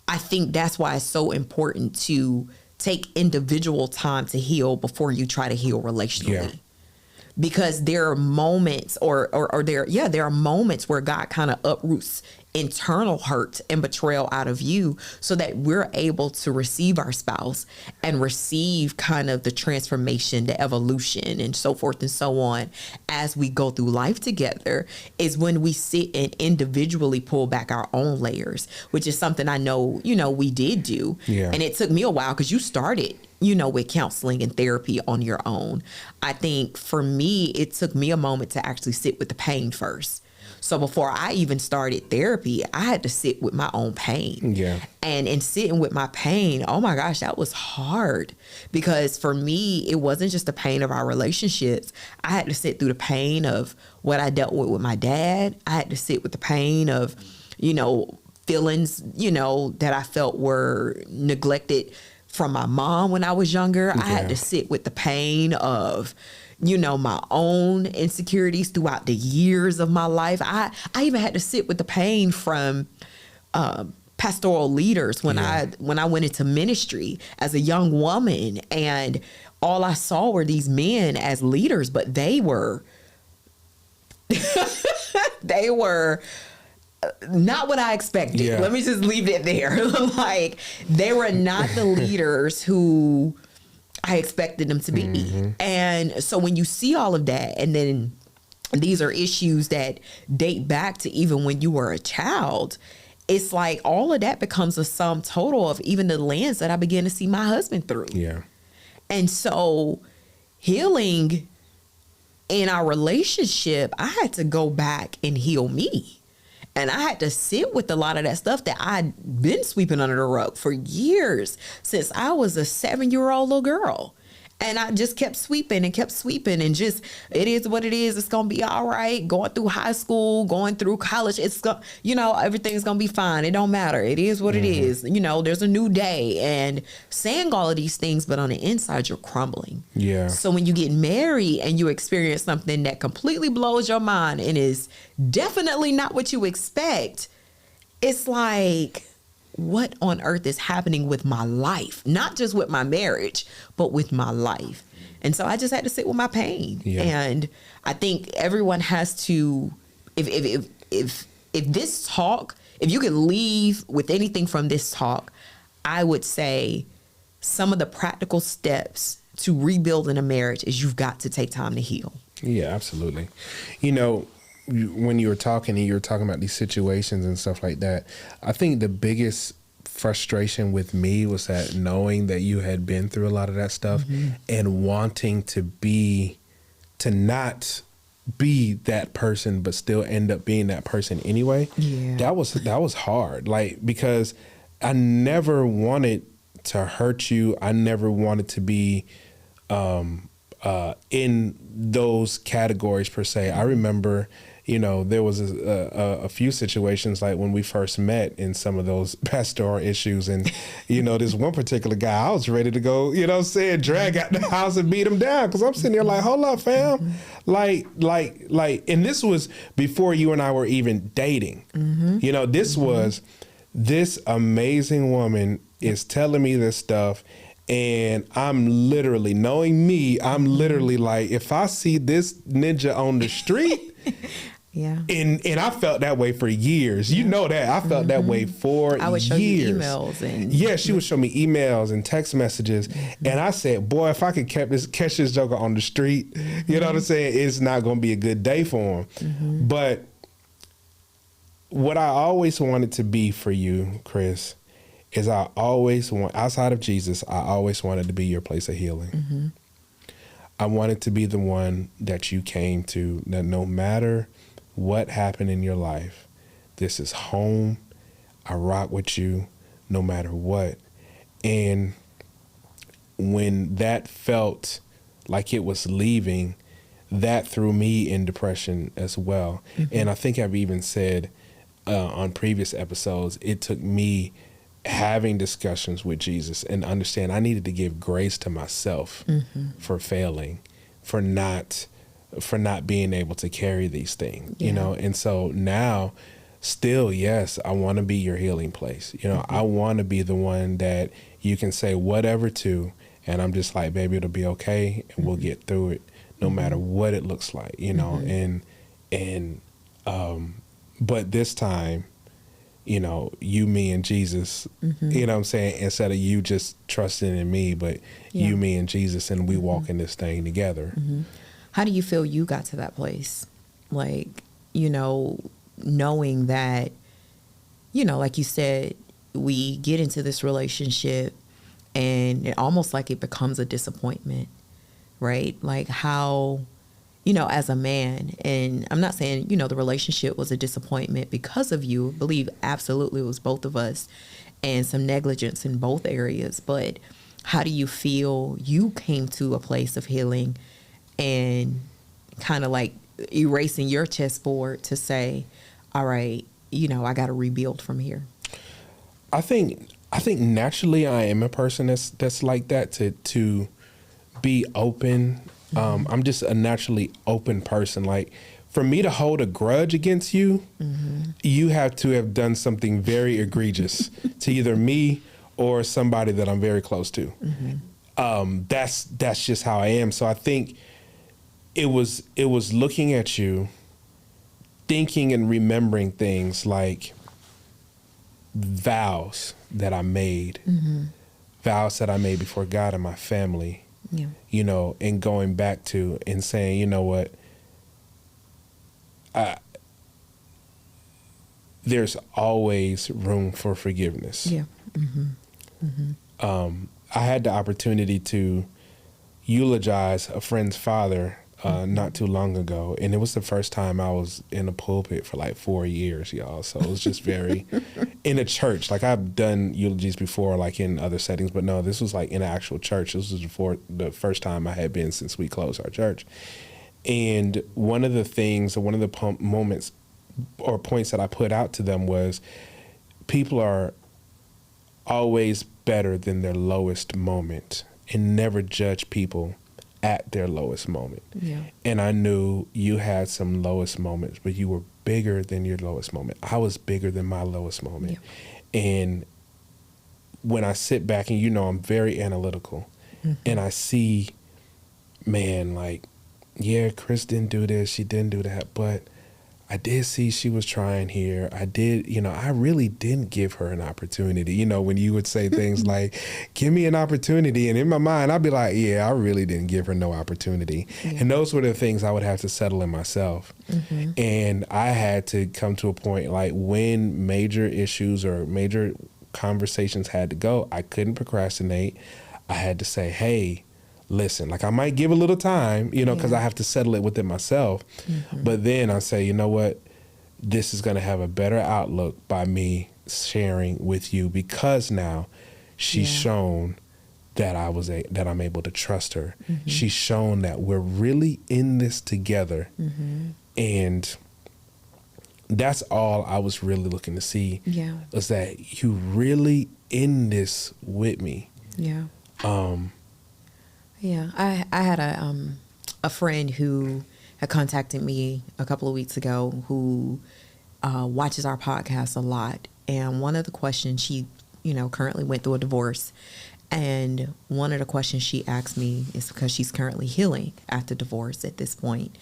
I think that's why it's so important to take individual time to heal before you try to heal relationally.
Yeah.
Because there are moments there are moments where God kind of uproots internal hurt and betrayal out of you, so that we're able to receive our spouse and receive kind of the transformation, the evolution, and so forth and so on as we go through life together, is when we sit and individually pull back our own layers, which is something I know, we did do.
Yeah.
And it took me a while, because you started with counseling and therapy on your own. I think for me, it took me a moment to actually sit with the pain first. So before I even started therapy, I had to sit with my own pain.
Yeah.
And in sitting with my pain, oh my gosh, that was hard. Because for me, it wasn't just the pain of our relationships. I had to sit through the pain of what I dealt with my dad. I had to sit with the pain of, feelings, that I felt were neglected from my mom when I was younger. Yeah. I had to sit with the pain of, my own insecurities throughout the years of my life. I even had to sit with the pain from pastoral leaders when I went into ministry as a young woman, and all I saw were these men as leaders, but they were not what I expected. Yeah. Let me just leave it there. Like, they were not the leaders who I expected them to be. Mm-hmm. And so when you see all of that, and then these are issues that date back to even when you were a child, it's like all of that becomes a sum total of even the lens that I began to see my husband through.
Yeah.
And so healing in our relationship, I had to go back and heal me. And I had to sit with a lot of that stuff that I'd been sweeping under the rug for years, since I was a 7-year-old little girl. And I just kept sweeping and just, it is what it is. It's going to be all right. Going through high school, going through college, everything's going to be fine. It don't matter. It is what it is. There's a new day, and saying all of these things, but on the inside, you're crumbling. Yeah. So when you get married and you experience something that completely blows your mind and is definitely not what you expect, it's like, what on earth is happening with my life? Not just with my marriage, but with my life. And so I just had to sit with my pain. Yeah. And I think everyone has to, if this talk, if you can leave with anything from this talk, I would say some of the practical steps to rebuilding a marriage is you've got to take time to heal.
Yeah, absolutely. When you were talking about these situations and stuff like that, I think the biggest frustration with me was that knowing that you had been through a lot of that stuff and wanting to not be that person, but still end up being that person anyway. Yeah. That was hard. Like, because I never wanted to hurt you. I never wanted to be, in those categories per se. I remember, there was a few situations like when we first met in some of those pastoral issues, and this one particular guy, I was ready to go, drag out the house and beat him down, because I'm sitting there like, hold up, fam, like, and this was before you and I were even dating. This was, this amazing woman is telling me this stuff. And I'm literally, knowing me, I'm literally like, if I see this ninja on the street, yeah. And I felt that way for years. You know that. I felt that way for years. I would show you emails. Yeah, she would show me emails and text messages. And I said, boy, if I could catch this joker on the street, you know what I'm saying? It's not going to be a good day for him. But what I always wanted to be for you, Kris, is I always want, outside of Jesus, I always wanted to be your place of healing. I wanted to be the one that you came to, that no matter what happened in your life, this is home. I rock with you no matter what. And when that felt like it was leaving, that threw me in depression as well. And I think I've even said on previous episodes, it took me having discussions with Jesus and understand I needed to give grace to myself for failing, for not being able to carry these things, you know? And so now still, yes, I want to be your healing place. You know, I want to be the one that you can say whatever to, and I'm just like, baby, it'll be okay, and we'll get through it no matter what it looks like, you know? But this time, you know, you, me, and Jesus, you know what I'm saying? Instead of you just trusting in me, but you, me, and Jesus, and we walk in this thing together.
How do you feel you got to that place? Like, you know, knowing that, you know, like you said, we get into this relationship and it almost like it becomes a disappointment, right? Like how, you know, as a man, and I'm not saying, you know, the relationship was a disappointment because of you. I believe absolutely it was both of us and some negligence in both areas. But how do you feel you came to a place of healing and kind of like erasing your chessboard to say, all right, you know, I got to rebuild from here?
I think naturally I am a person that's like that, to be open. I'm just a naturally open person. Like, for me to hold a grudge against you, you have to have done something very egregious to either me or somebody that I'm very close to. That's just how I am. So I think it was looking at you, thinking and remembering things like vows that I made, vows that I made before God and my family. You know, and going back to and saying, you know what, there's always room for forgiveness. I had the opportunity to eulogize a friend's father not too long ago, and it was the first time I was in a pulpit for like 4 years, y'all. So it was just very in a church. Like, I've done eulogies before, like in other settings, but no, this was like in an actual church. This was the first time I had been since we closed our church. And one of the moments or points that I put out to them was, people are always better than their lowest moment, and never judge people at their lowest moment. And I knew you had some lowest moments, but you were bigger than your lowest moment. I was bigger than my lowest moment. And when I sit back, and you know, I'm very analytical, and I see, man, like, yeah, Kris didn't do this, she didn't do that, but I did see she was trying here. I did, you know, I really didn't give her an opportunity. You know, when you would say things like, give me an opportunity. And in my mind, I'd be like, yeah, I really didn't give her no opportunity. And those were the things I would have to settle in myself. And I had to come to a point, like, when major issues or major conversations had to go, I couldn't procrastinate. I had to say, hey, listen, like, I might give a little time, you know, because I have to settle it within myself. But then I say, you know what, this is going to have a better outlook by me sharing with you, because now she's shown that that I'm able to trust her. She's shown that we're really in this together. And that's all I was really looking to see, was that you really in this with me.
I had a friend who had contacted me a couple of weeks ago who watches our podcast a lot. And one of the questions, she, you know, currently went through a divorce. And one of the questions she asked me is because she's currently healing after divorce at this point.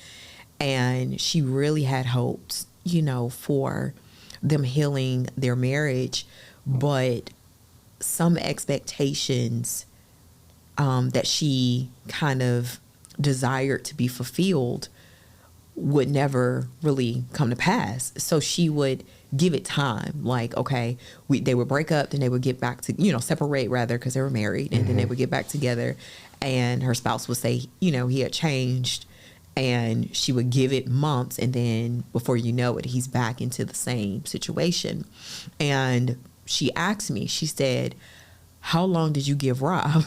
And she really had hopes, you know, for them healing their marriage, but some expectations that she kind of desired to be fulfilled would never really come to pass. So she would give it time. Like, okay, they would break up, then they would get back to, separate rather, because they were married, and then they would get back together, and her spouse would say, he had changed, and she would give it months, and then before you know it, he's back into the same situation. And she asked me, she said, how long did you give Rob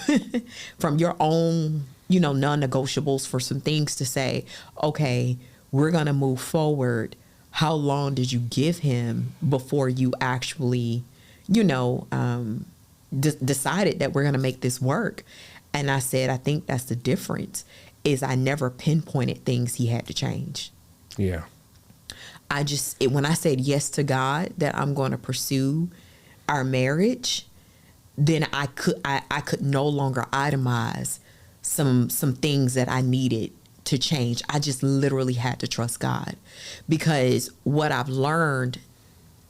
from your own, non-negotiables for some things to say, okay, we're going to move forward. How long did you give him before you actually, decided that we're going to make this work? And I said, I think that's the difference, is I never pinpointed things he had to change.
Yeah.
When I said yes to God, that I'm going to pursue our marriage, then I could no longer itemize some things that I needed to change. I just literally had to trust God, because what I've learned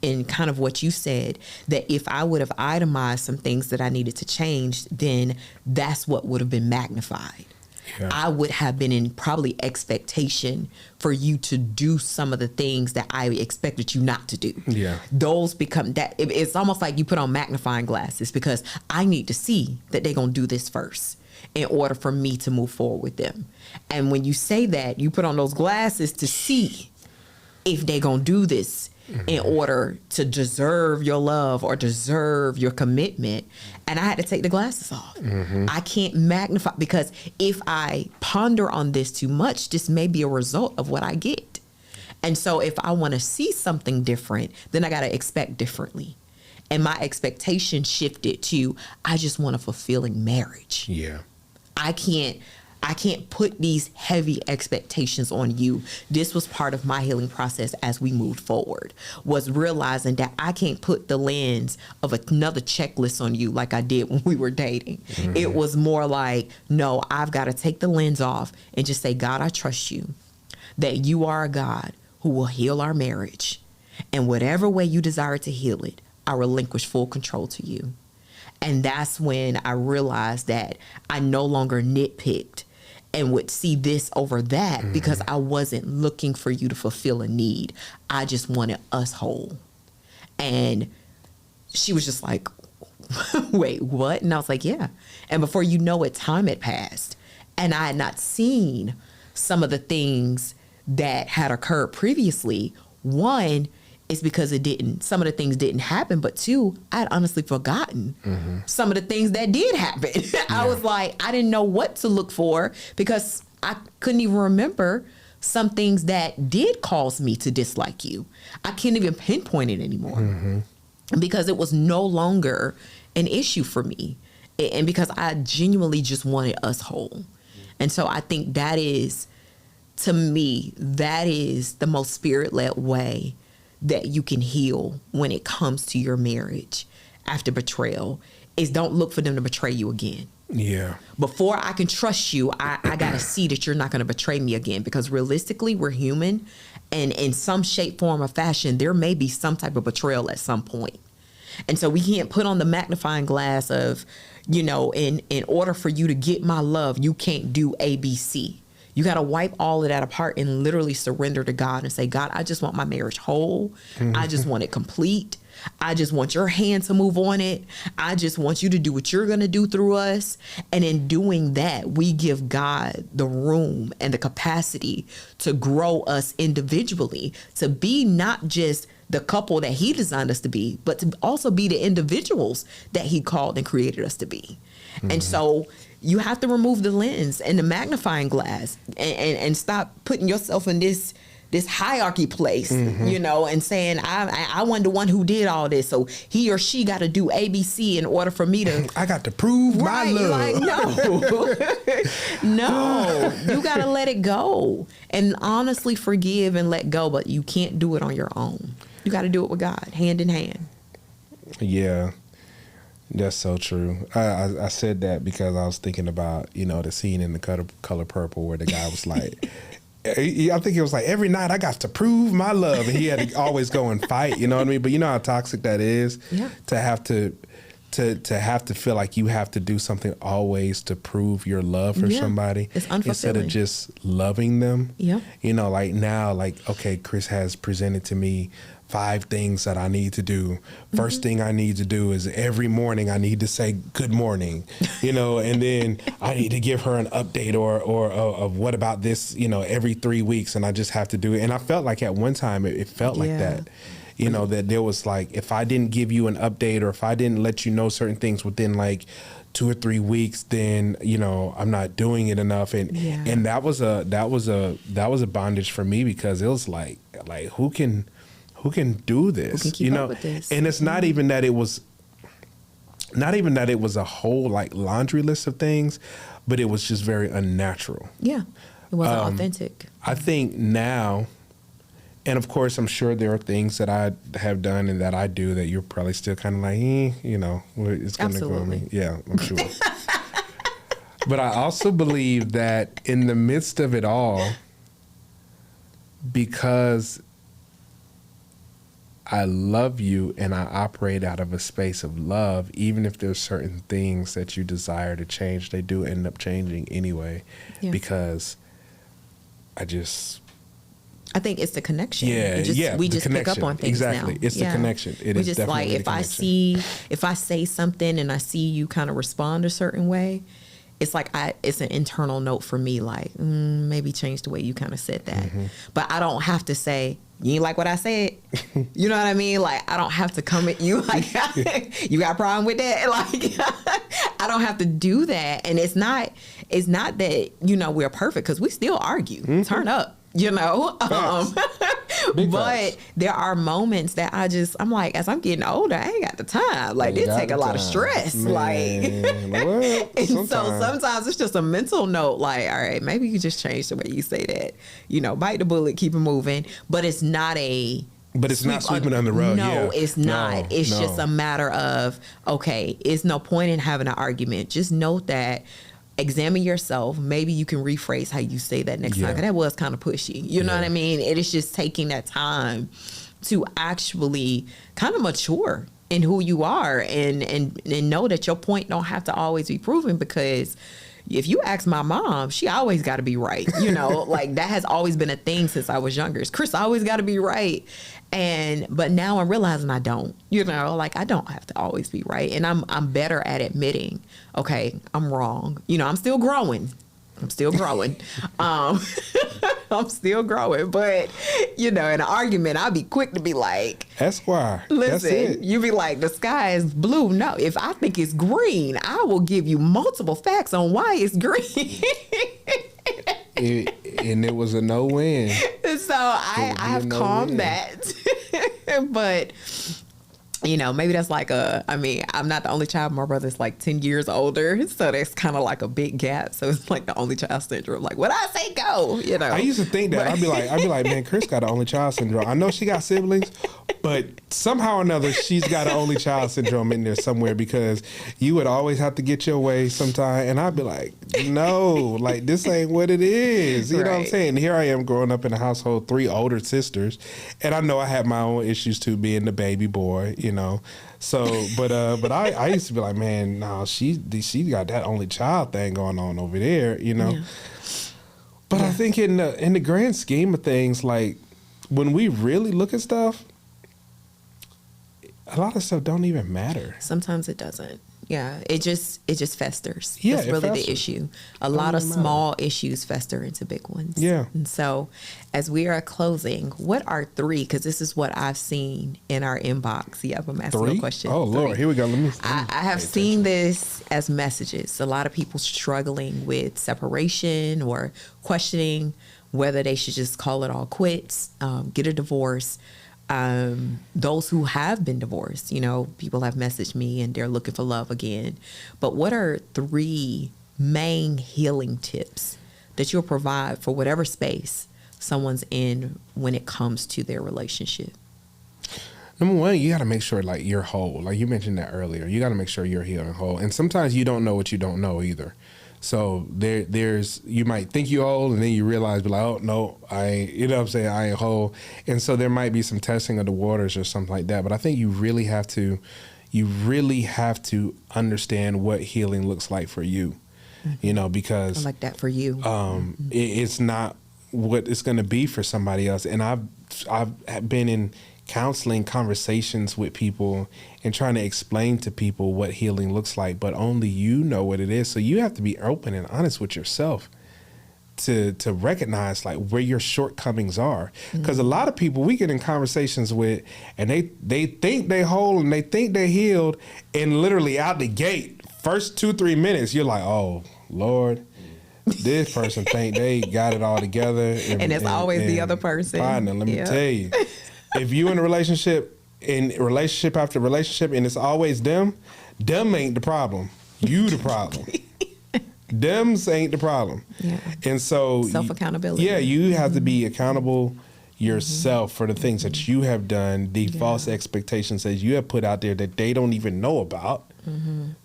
in kind of what you said, that if I would have itemized some things that I needed to change, then that's what would have been magnified. Yeah. I would have been in probably expectation for you to do some of the things that I expected you not to do.
Yeah.
Those become that. It's almost like you put on magnifying glasses, because I need to see that they're going to do this first in order for me to move forward with them. And when you say that, you put on those glasses to see if they're going to do this in order to deserve your love or deserve your commitment. And I had to take the glasses off. I can't magnify, because if I ponder on this too much, this may be a result of what I get. And so if I want to see something different, then I got to expect differently. And my expectation shifted to, I just want a fulfilling marriage.
Yeah.
I can't put these heavy expectations on you. This was part of my healing process as we moved forward, was realizing that I can't put the lens of another checklist on you like I did when we were dating. It was more like, no, I've got to take the lens off and just say, God, I trust you, that you are a God who will heal our marriage. And whatever way you desire to heal it, I relinquish full control to you. And that's when I realized that I no longer nitpicked and would see this over that, because I wasn't looking for you to fulfill a need. I just wanted us whole. And she was just like, wait, what? And I was like, yeah. And before you know it, time had passed. And I had not seen some of the things that had occurred previously. One, is because some of the things didn't happen, but two, I had honestly forgotten some of the things that did happen. I was like, I didn't know what to look for, because I couldn't even remember some things that did cause me to dislike you. I can't even pinpoint it anymore because it was no longer an issue for me. And because I genuinely just wanted us whole. And so I think that is, to me, that is the most spirit-led way that you can heal when it comes to your marriage after betrayal, is don't look for them to betray you again.
Yeah.
Before I can trust you, I got to see that you're not going to betray me again, because realistically, we're human, and in some shape, form, or fashion, there may be some type of betrayal at some point. And so we can't put on the magnifying glass of, in order for you to get my love, you can't do ABC. You got to wipe all of that apart and literally surrender to God and say, God, I just want my marriage whole. I just want it complete. I just want your hand to move on it. I just want you to do what you're going to do through us. And in doing that, we give God the room and the capacity to grow us individually, to be not just the couple that he designed us to be, but to also be the individuals that he called and created us to be. And so you have to remove the lens and the magnifying glass and stop putting yourself in this hierarchy place, and saying, I wasn't the one who did all this, so he or she got to do ABC in order for me to...
I got to prove my love.
Like, no, you got to let it go and honestly forgive and let go, but you can't do it on your own. You got to do it with God, hand in hand.
Yeah. That's so true. I said that because I was thinking about, the scene in The Color Purple where the guy was like, I think it was like, every night I got to prove my love. And he had to always go and fight, you know what I mean? But you know how toxic that is?
Yeah.
To have to to have to feel like you have to do something always to prove your love for somebody
it's unfulfilling.
Instead of just loving them.
Yeah.
You know, like now, like, okay, Kris has presented to me 5 things that I need to do. First thing I need to do is every morning I need to say good morning, you know, and then I need to give her an update or of what about this, you know, every 3 weeks, and I just have to do it. And I felt like at one time it felt like that, you know, that there was like, if I didn't give you an update or if I didn't let you know certain things within like 2 or 3 weeks, then, you know, I'm not doing it enough. And and that was a bondage for me, because it was like who can do this?
Who can keep up with this?
And it's not even that it was a whole like laundry list of things, but it was just very unnatural.
Yeah. It wasn't authentic.
I think now, and of course, I'm sure there are things that I have done and that I do that you're probably still kind of like, you know, it's going to go on me. Yeah, I'm sure. But I also believe that in the midst of it all, because I love you and I operate out of a space of love, even if there's certain things that you desire to change, they do end up changing anyway, because I think
it's the connection.
Yeah,
we just pick up on things
exactly.
now.
It's the connection. It is just definitely
like, if I say something and I see you kind of respond a certain way, it's like it's an internal note for me, like maybe change the way you kind of said that. But I don't have to say, you ain't like what I said. You know what I mean? Like, I don't have to come at you like, you got a problem with that? Like, I don't have to do that. And it's not that, you know, we're perfect, because we still argue. Turn up. You know, but there are moments that I'm like, as I'm getting older, I ain't got the time. Like, it take a lot of stress. Man, like, and so sometimes it's just a mental note. Like, all right, maybe you just change the way you say that. You know, bite the bullet, keep it moving. But it's not not
sweeping under the rug.
No, it's not.
No,
it's just a matter of, okay, it's no point in having an argument. Just note that. Examine yourself. Maybe you can rephrase how you say that next time. 'Cause that was kind of pushy. You know what I mean? It is just taking that time to actually kind of mature in who you are and know that your point don't have to always be proven, because if you ask my mom, she always got to be right. You know, like that has always been a thing since I was younger. Kris always got to be right. But now I'm realizing I don't, you know, like I don't have to always be right. And I'm better at admitting, okay, I'm wrong. You know, I'm still growing. I'm still growing. I'm still growing. But, you know, in an argument, I'll be quick to be like,
Esquire.
Listen, you be like, the sky is blue. No, if I think it's green, I will give you multiple facts on why it's green.
And it was a no-win.
So I have calmed that. But, you know, maybe that's like I'm not the only child. My brother's like 10 years older. So that's kind of like a big gap. So it's like the only child syndrome. Like, what I say go, you know.
I used to think that. I'd be like, man, Kris got the only child syndrome. I know she got siblings, but somehow or another, she's got an only child syndrome in there somewhere, because you would always have to get your way sometime. And I'd be like, no, like this ain't what it is. You know what I'm saying? Here I am growing up in a household, 3 older sisters. And I know I had my own issues too, being the baby boy, you know. So, but I used to be like, man, no, she got that only child thing going on over there, you know. Yeah. But I think in the grand scheme of things, like when we really look at stuff, a lot of stuff don't even matter.
Sometimes it doesn't. Yeah, it just festers.
Yeah,
that's really the issue. A lot of small issues fester into big ones.
Yeah.
And so, as we are closing, what are 3? Because this is what I've seen in our inbox. Yeah, I'm asking
3?
a question.
Oh, 3. Lord, here we go. Let me
I have seen this as messages. A lot of people struggling with separation or questioning whether they should just call it all quits, get a divorce. Those who have been divorced, you know, people have messaged me and they're looking for love again. But what are 3 main healing tips that you'll provide for whatever space someone's in when it comes to their relationship?
Number 1, you got to make sure like you're whole. Like you mentioned that earlier. You got to make sure you're healed and whole. And sometimes you don't know what you don't know either. So there's you might think you're whole, and then you realize, be like, oh no, I ain't, you know what I'm saying, I ain't whole. And so there might be some testing of the waters or something like that. But I think you really have to you really have to understand what healing looks like for you. You know, because
I like that for you.
It's not what it's going to be for somebody else. And I've been in counseling conversations with people and trying to explain to people what healing looks like, but only you know what it is. So you have to be open and honest with yourself to recognize like where your shortcomings are. Because a lot of people we get in conversations with, and they think they whole and they think they healed, and literally out the gate, first 2-3 minutes, you're like, oh Lord, this person think they got it all together.
And it's always the other person.
Partner, let me tell you, if you in a relationship after relationship and it's always them ain't the problem. You the problem. Dems ain't the problem. Yeah. And so
self-accountability.
Yeah, you have to be accountable yourself for the things that you have done, the false expectations that you have put out there that they don't even know about.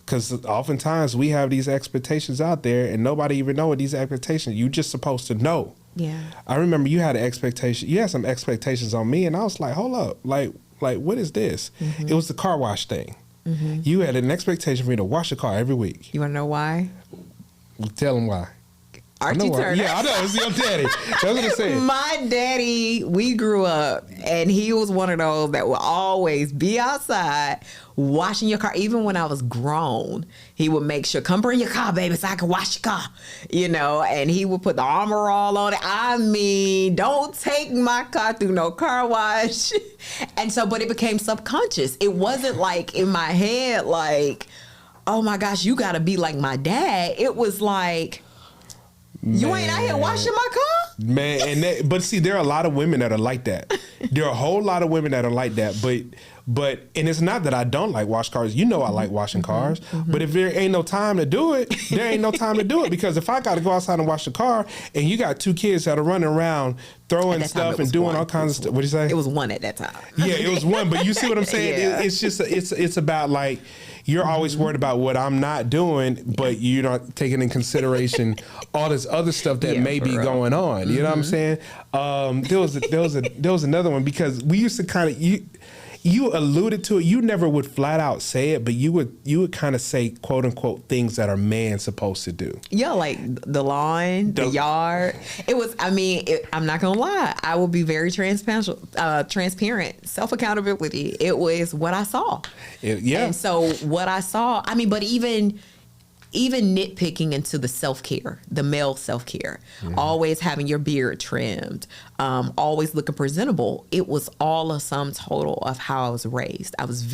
Because oftentimes we have these expectations out there and nobody even know what these expectations. You just supposed to know. Yeah. I remember you had an expectation. You had some expectations on me, and I was like, hold up, like what is this? It was the car wash thing. You had an expectation for me to wash the car every week.
You want to know why?
Tell them why.
Archie Turner.
Yeah, I know. It's your daddy. That's what I said.
My daddy, we grew up, and he was one of those that would always be outside washing your car. Even when I was grown, he would make sure, come bring your car, baby, so I can wash your car. You know, and he would put the Armor All on it. I mean, don't take my car through no car wash. And so, but it became subconscious. It wasn't like in my head, like, oh my gosh, you got to be like my dad. It was like, you ain't out here washing my car?
Man, but see, there are a lot of women that are like that. There are a whole lot of women that are like that. But and it's not that I don't like wash cars. You know I like washing cars. But if there ain't no time to do it, there ain't no time to do it. Because if I got to go outside and wash the car, and you got 2 kids that are running around throwing stuff and doing all kinds of stuff. What'd you say?
It was 1 at that time.
Yeah, it was 1. But you see what I'm saying? Yeah. It's just, it's about like, you're always worried about what I'm not doing, but you're not taking in consideration all this other stuff that may be going on. You know what I'm saying? There was another one, because we used to kind of, you alluded to it. You never would flat out say it, but you would kind of say, quote unquote, things that are man supposed to do.
Yeah, like the lawn, the yard. It was, I mean, I'm not going to lie. I will be very transparent, self-accountability. It was what I saw. And so what I saw, I mean, but even nitpicking into the self-care, the male self-care, always having your beard trimmed, always looking presentable. It was all a sum total of how I was raised. I was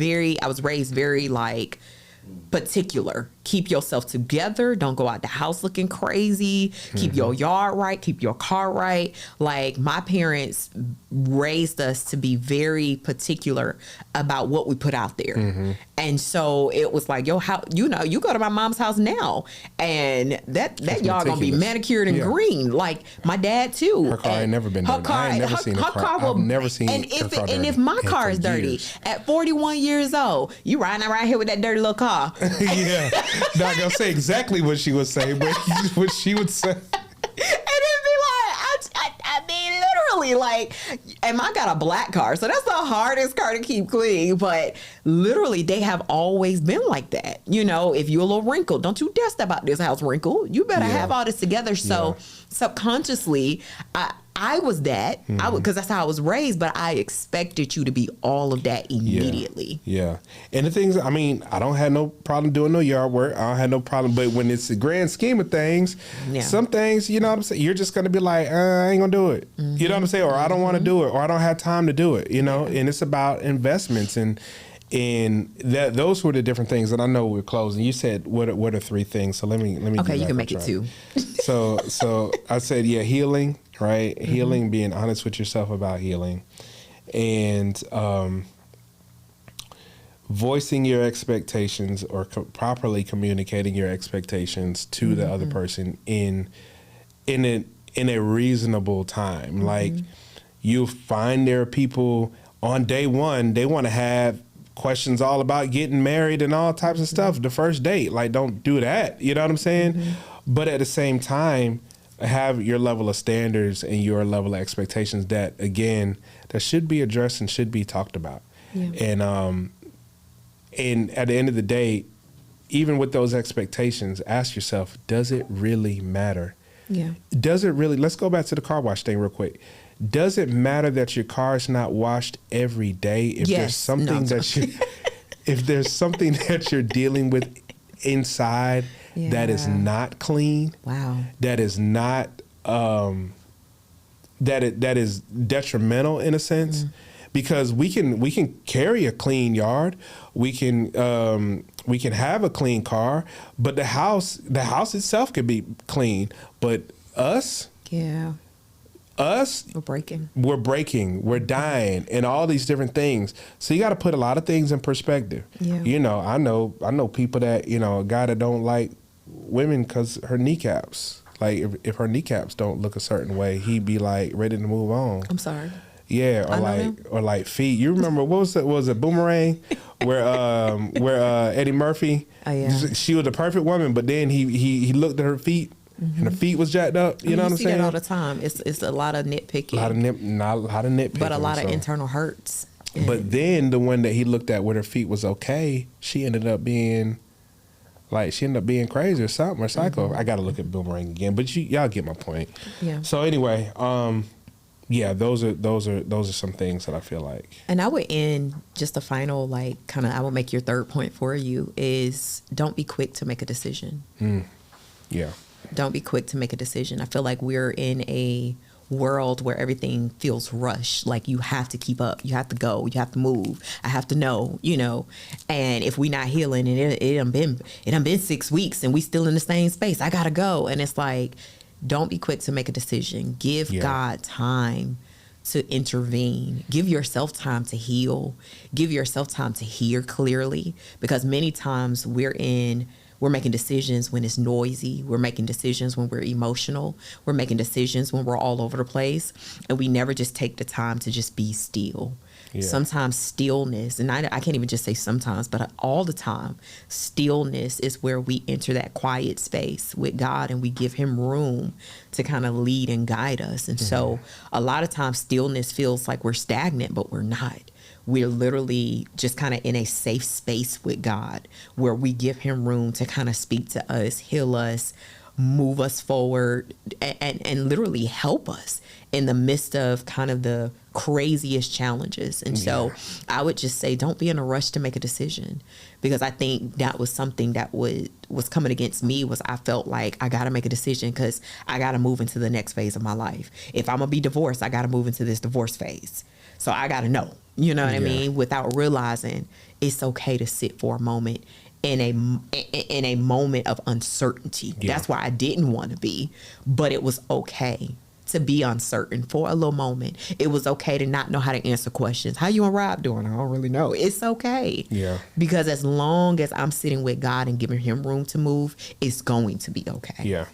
raised very like particular. Keep yourself together. Don't go out the house looking crazy. Keep your yard right. Keep your car right. Like, my parents raised us to be very particular about what we put out there. And so it was like, yo, how, you know, you go to my mom's house now, and that yard gonna be manicured and green. Like my dad too.
Her car ain't never been dirty. I ain't never seen her car. I've never seen her car dirty.
And if my car is dirty at 41 years old, you riding around here with that dirty little car.
Yeah. Not gonna say exactly what she would say, but what she would say.
And it'd be like, I mean, literally, like, and I got a black car, so that's the hardest car to keep clean. But literally, they have always been like that. You know, if you're a little wrinkled, don't you dare step out this house wrinkled. You better have all this together. So subconsciously, I was that. Because that's how I was raised, but I expected you to be all of that immediately.
Yeah. And the things, I mean, I don't have no problem doing no yard work. I don't have no problem. But when it's the grand scheme of things, some things, you know what I'm saying, you're just going to be like, I ain't going to do it. You know what I'm saying? Or I don't want to do it. Or I don't have time to do it, you know? And it's about investments. And that those were the different things. And I know we're closing. You said, what are 3 things? So let me.
Okay, you can make it 2.
So I said, healing. Right? Healing, being honest with yourself about healing, and voicing your expectations, or properly communicating your expectations to the other person in a reasonable time. Like, you find there are people on day 1, they want to have questions all about getting married and all types of stuff the first date. Like, don't do that. You know what I'm saying? But at the same time, have your level of standards and your level of expectations that, again, that should be addressed and should be talked about. And And at the end of the day, even with those expectations, ask yourself, does it really matter?
Yeah.
Does it really? Let's go back to the car wash thing real quick. Does it matter that your car is not washed every day? If there's something if there's something that you're dealing with inside that is not clean, that is not that is detrimental in a sense, because we can carry a clean yard, we can have a clean car, but the house itself could be clean, but us, we're breaking, we're dying, and all these different things. So you got to put a lot of things in perspective. You know, I know people that, you know, a guy that don't like women because her kneecaps, like if her kneecaps don't look a certain way, he'd be like ready to move on.
I'm sorry.
Yeah, or like feet. You remember what was it Boomerang, where Eddie Murphy? Oh, yeah. She was a perfect woman, but then he looked at her feet. And her feet was jacked up. You know what I'm saying?
You see that all the time. It's a lot of nitpicking.
Not a lot of nitpicking.
But a lot of internal hurts.
But then the one that he looked at with her feet was okay. She ended up being crazy or something, or psycho. I got to look at Boomerang again. But y'all get my point. Yeah. So anyway, those are some things that I feel like.
And I would end just a final, I will make your third point for you is don't be quick to make a decision.
Yeah.
Don't be quick to make a decision. I feel like we're in a world where everything feels rushed. Like you have to keep up. You have to go. You have to move. I have to know, you know. And if we not healing and it done been 6 weeks and we still in the same space, I got to go. And it's like, don't be quick to make a decision. Give God time to intervene. Give yourself time to heal. Give yourself time to hear clearly, because many times we're making decisions when it's noisy. We're making decisions when we're emotional. We're making decisions when we're all over the place. And we never just take the time to just be still. Yeah. Sometimes stillness, and I can't even just say sometimes, but all the time, stillness is where we enter that quiet space with God and we give him room to kind of lead and guide us. And so a lot of times stillness feels like we're stagnant, but we're not. We're literally just kind of in a safe space with God where we give him room to kind of speak to us, heal us, move us forward, and literally help us in the midst of kind of the craziest challenges. And so I would just say, don't be in a rush to make a decision, because I think that was something that was coming against me. Was I felt like I got to make a decision because I got to move into the next phase of my life. If I'm gonna be divorced, I got to move into this divorce phase. So I got to know, you know what I mean? Without realizing it's okay to sit for a moment in a moment of uncertainty. That's why I didn't want to be, but it was okay to be uncertain for a little moment. It was okay to not know how to answer questions. How you and Rob doing? I don't really know. It's okay. Yeah. Because as long as I'm sitting with God and giving him room to move, it's going to be okay. Yeah.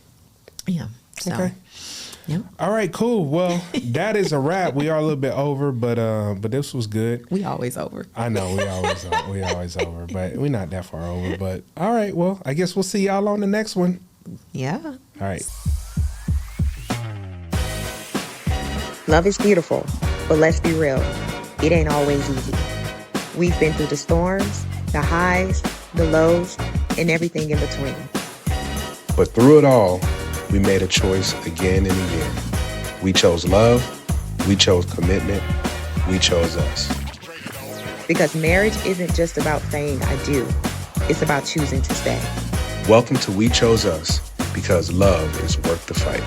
Yeah. So, okay. Yep. All
right, cool. Well, that is a wrap. We are a little bit over, but this was good.
We always over.
I know we always over, but we're not that far over. But all right, well, I guess we'll see y'all on the next one.
Yeah.
All right.
Love is beautiful, but let's be real, it ain't always easy. We've been through the storms, the highs, the lows, and everything in between.
But through it all, we made a choice again and again. We chose love, we chose commitment, we chose us.
Because marriage isn't just about saying I do, it's about choosing to stay.
Welcome to We Chose Us, because love is worth the fight.